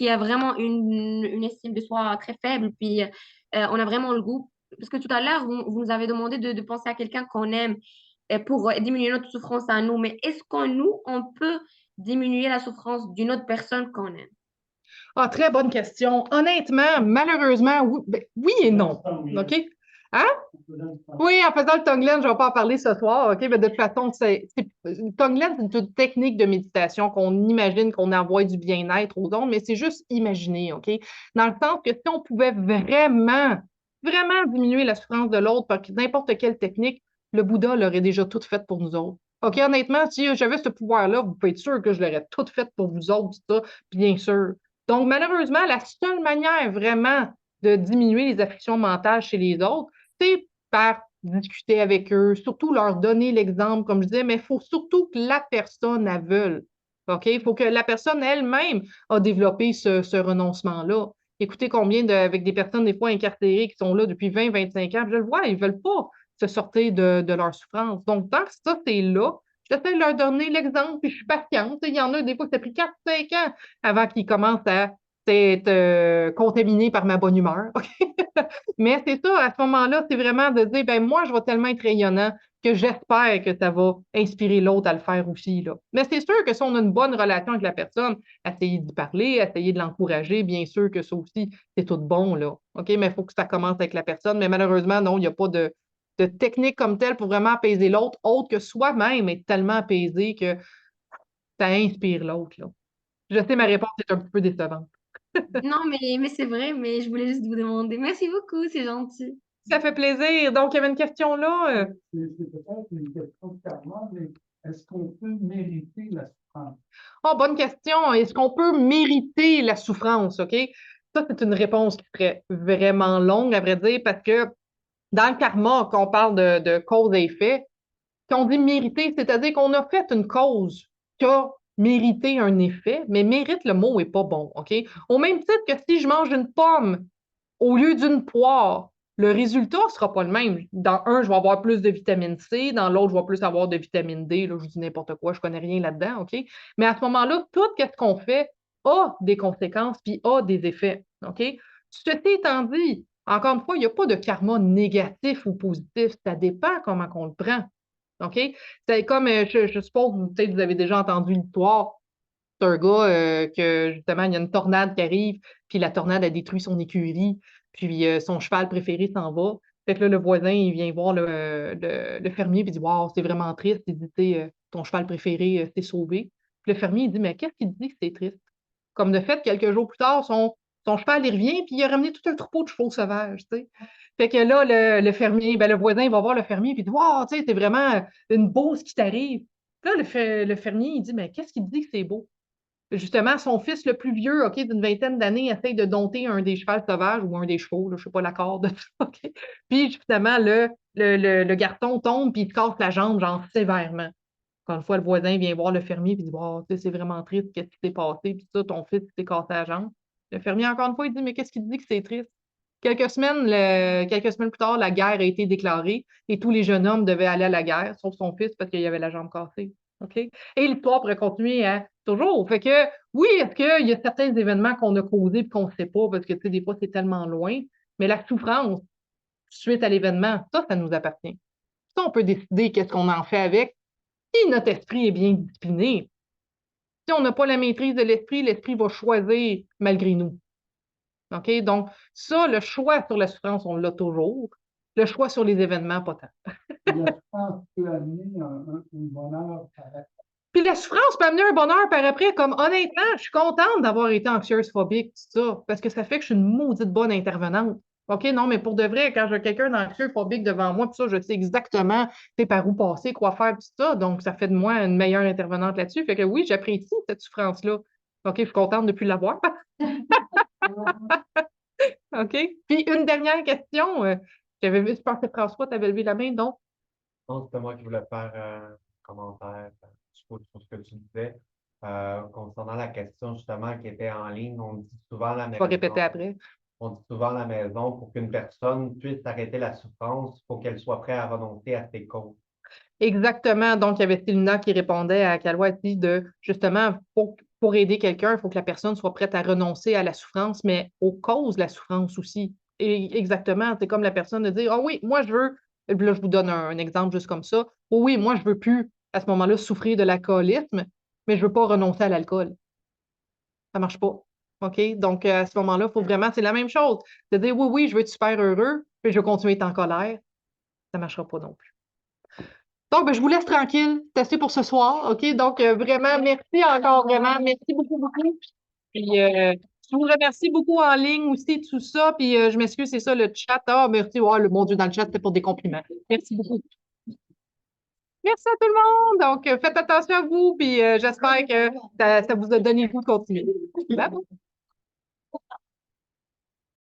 a vraiment une estime de soi très faible, puis on a vraiment le goût, parce que tout à l'heure, vous nous avez demandé de penser à quelqu'un qu'on aime pour diminuer notre souffrance à nous, mais est-ce qu'on nous, on peut diminuer la souffrance d'une autre personne qu'on aime? Ah, très bonne question. Honnêtement, malheureusement, oui, oui et non. OK? Hein? Oui, en faisant le Tonglen, je ne vais pas en parler ce soir, OK? Mais de toute façon, le Tonglen, c'est une technique de méditation qu'on imagine qu'on envoie du bien-être aux autres, mais c'est juste imaginer, OK? Dans le sens que si on pouvait vraiment, vraiment diminuer la souffrance de l'autre par n'importe quelle technique, le Bouddha l'aurait déjà tout fait pour nous autres. OK, honnêtement, si j'avais ce pouvoir-là, vous pouvez être sûr que je l'aurais tout fait pour vous autres, ça, bien sûr. Donc, malheureusement, la seule manière vraiment de diminuer les affections mentales chez les autres, c'est par discuter avec eux, surtout leur donner l'exemple, comme je disais, mais il faut surtout que la personne elle veuille. OK? Il faut que la personne elle-même a développé ce renoncement-là. Écoutez combien avec des personnes des fois incarcérées qui sont là depuis 20, 25 ans, puis je le vois, ils ne veulent pas se sortir de leur souffrance. Donc, tant que ça, c'est là, j'essaie de leur donner l'exemple, puis je suis patiente. Il y en a des fois que ça a pris 4, 5 ans avant qu'ils commencent à être contaminés par ma bonne humeur. Mais c'est ça, à ce moment-là, c'est vraiment de dire, ben moi, je vais tellement être rayonnant que j'espère que ça va inspirer l'autre à le faire aussi, là. Mais c'est sûr que si on a une bonne relation avec la personne, essayer d'y parler, essayer de l'encourager, bien sûr que ça aussi, c'est tout bon, là. OK? Mais il faut que ça commence avec la personne. Mais malheureusement, non, il n'y a pas de technique comme telle pour vraiment apaiser l'autre, autre que soi-même être tellement apaisé que ça inspire l'autre, là. Je sais, ma réponse est un petit peu décevante. Non, mais c'est vrai, mais je voulais juste vous demander. Merci beaucoup, c'est gentil. Ça fait plaisir. Donc, il y avait une question là. C'est peut-être une question de karma, mais est-ce qu'on peut mériter la souffrance? Oh, bonne question. Est-ce qu'on peut mériter la souffrance? OK? Ça, c'est une réponse qui serait vraiment longue, à vrai dire, parce que dans le karma, quand on parle de cause et effet, quand on dit mériter, c'est-à-dire qu'on a fait une cause qui a mérité un effet, mais mérite, le mot est pas bon. OK? Au même titre que si je mange une pomme au lieu d'une poire, le résultat ne sera pas le même. Dans un, je vais avoir plus de vitamine C, dans l'autre, je vais plus avoir de vitamine D. Là, je dis n'importe quoi, je ne connais rien là-dedans, OK? Mais à ce moment-là, tout ce qu'on fait a des conséquences puis a des effets, OK? Ceci étant dit, encore une fois, il n'y a pas de karma négatif ou positif. Ça dépend comment on le prend, OK? C'est comme, je suppose, peut-être vous avez déjà entendu l'histoire. C'est un gars que, justement, il y a une tornade qui arrive, puis la tornade a détruit son écurie, puis son cheval préféré s'en va. Fait que là, le voisin, il vient voir le fermier, puis il dit, waouh, c'est vraiment triste. Il dit, tu sais, ton cheval préféré s'est sauvé. Puis le fermier, il dit, mais qu'est-ce qu'il dit que c'est triste? Comme de fait, quelques jours plus tard, son cheval, il revient, puis il a ramené tout un troupeau de chevaux sauvages, tu sais. Fait que là, le fermier, ben, le voisin, il va voir le fermier, puis il dit, waouh, tu sais, c'est vraiment une beau ce qui t'arrive. Là, le fermier, il dit, mais qu'est-ce qu'il dit que c'est beau? Justement, son fils le plus vieux, OK, d'une vingtaine d'années, essaye de dompter un des chevals sauvages ou un des chevaux, là, je ne sais pas l'accord de ça, OK? Puis, justement, le garçon tombe puis il se casse la jambe, genre sévèrement. Encore une fois, le voisin vient voir le fermier puis dit, wow, tu sais, c'est vraiment triste, qu'est-ce qui s'est passé? Puis ça, ton fils s'est cassé la jambe. Le fermier, encore une fois, il dit, mais qu'est-ce qu'il dit que c'est triste? Quelques semaines plus tard, la guerre a été déclarée et tous les jeunes hommes devaient aller à la guerre, sauf son fils parce qu'il avait la jambe cassée. OK? Et l'histoire pourrait continuer à toujours. Fait que oui, est-ce qu'il y a certains événements qu'on a causés et qu'on ne sait pas parce que tu sais, des fois, c'est tellement loin, mais la souffrance suite à l'événement, ça nous appartient. Ça, on peut décider qu'est-ce qu'on en fait avec. Si notre esprit est bien discipliné, si on n'a pas la maîtrise de l'esprit, l'esprit va choisir malgré nous. OK? Donc, ça, le choix sur la souffrance, on l'a toujours. Le choix sur les événements, pas tant. La souffrance peut amener un bonheur par après. Puis la souffrance peut amener un bonheur par après. Comme honnêtement, je suis contente d'avoir été anxieuse phobique, tout ça, parce que ça fait que je suis une maudite bonne intervenante. OK, non, mais pour de vrai, quand j'ai quelqu'un d'anxieux phobique devant moi, puis ça, je sais exactement par où passer, quoi faire, tout ça. Donc, ça fait de moi une meilleure intervenante là-dessus. Fait que oui, j'apprécie cette souffrance-là. OK, je suis contente depuis l'avoir. OK. Puis une dernière question. J'avais vu, je pensais François, tu avais levé la main, donc. Non, c'était moi qui voulais faire un commentaire sur ce que tu disais. Concernant la question justement qui était en ligne, on dit souvent à la Je vais répéter maison, après. on dit souvent à la maison, pour qu'une personne puisse arrêter la souffrance, il faut qu'elle soit prête à renoncer à ses causes. Exactement. Donc, il y avait Célina qui répondait à Calois dit de justement, pour aider quelqu'un, il faut que la personne soit prête à renoncer à la souffrance, mais aux causes de la souffrance aussi. Et exactement, c'est comme la personne de dire, ah oui, moi je veux, et puis là, je vous donne un exemple juste comme ça. Oh oui, moi je veux plus à ce moment-là souffrir de l'alcoolisme, mais je veux pas renoncer à l'alcool. Ça marche pas. OK? Donc, à ce moment-là, il faut vraiment, c'est la même chose. De dire, oui, oui, je veux être super heureux, puis je veux continuer à être en colère. Ça marchera pas non plus. Donc, ben, je vous laisse tranquille. C'est assez pour ce soir. OK? Donc, vraiment, merci encore, vraiment. Merci beaucoup, beaucoup. Puis, je vous remercie beaucoup en ligne aussi, tout ça. Puis, je m'excuse, c'est ça, le chat. Ah, merci. Ouais, mon Dieu, dans le chat, c'était pour des compliments. Merci beaucoup. Merci à tout le monde. Donc, faites attention à vous. Puis, j'espère que ça vous a donné le goût de continuer. Bye.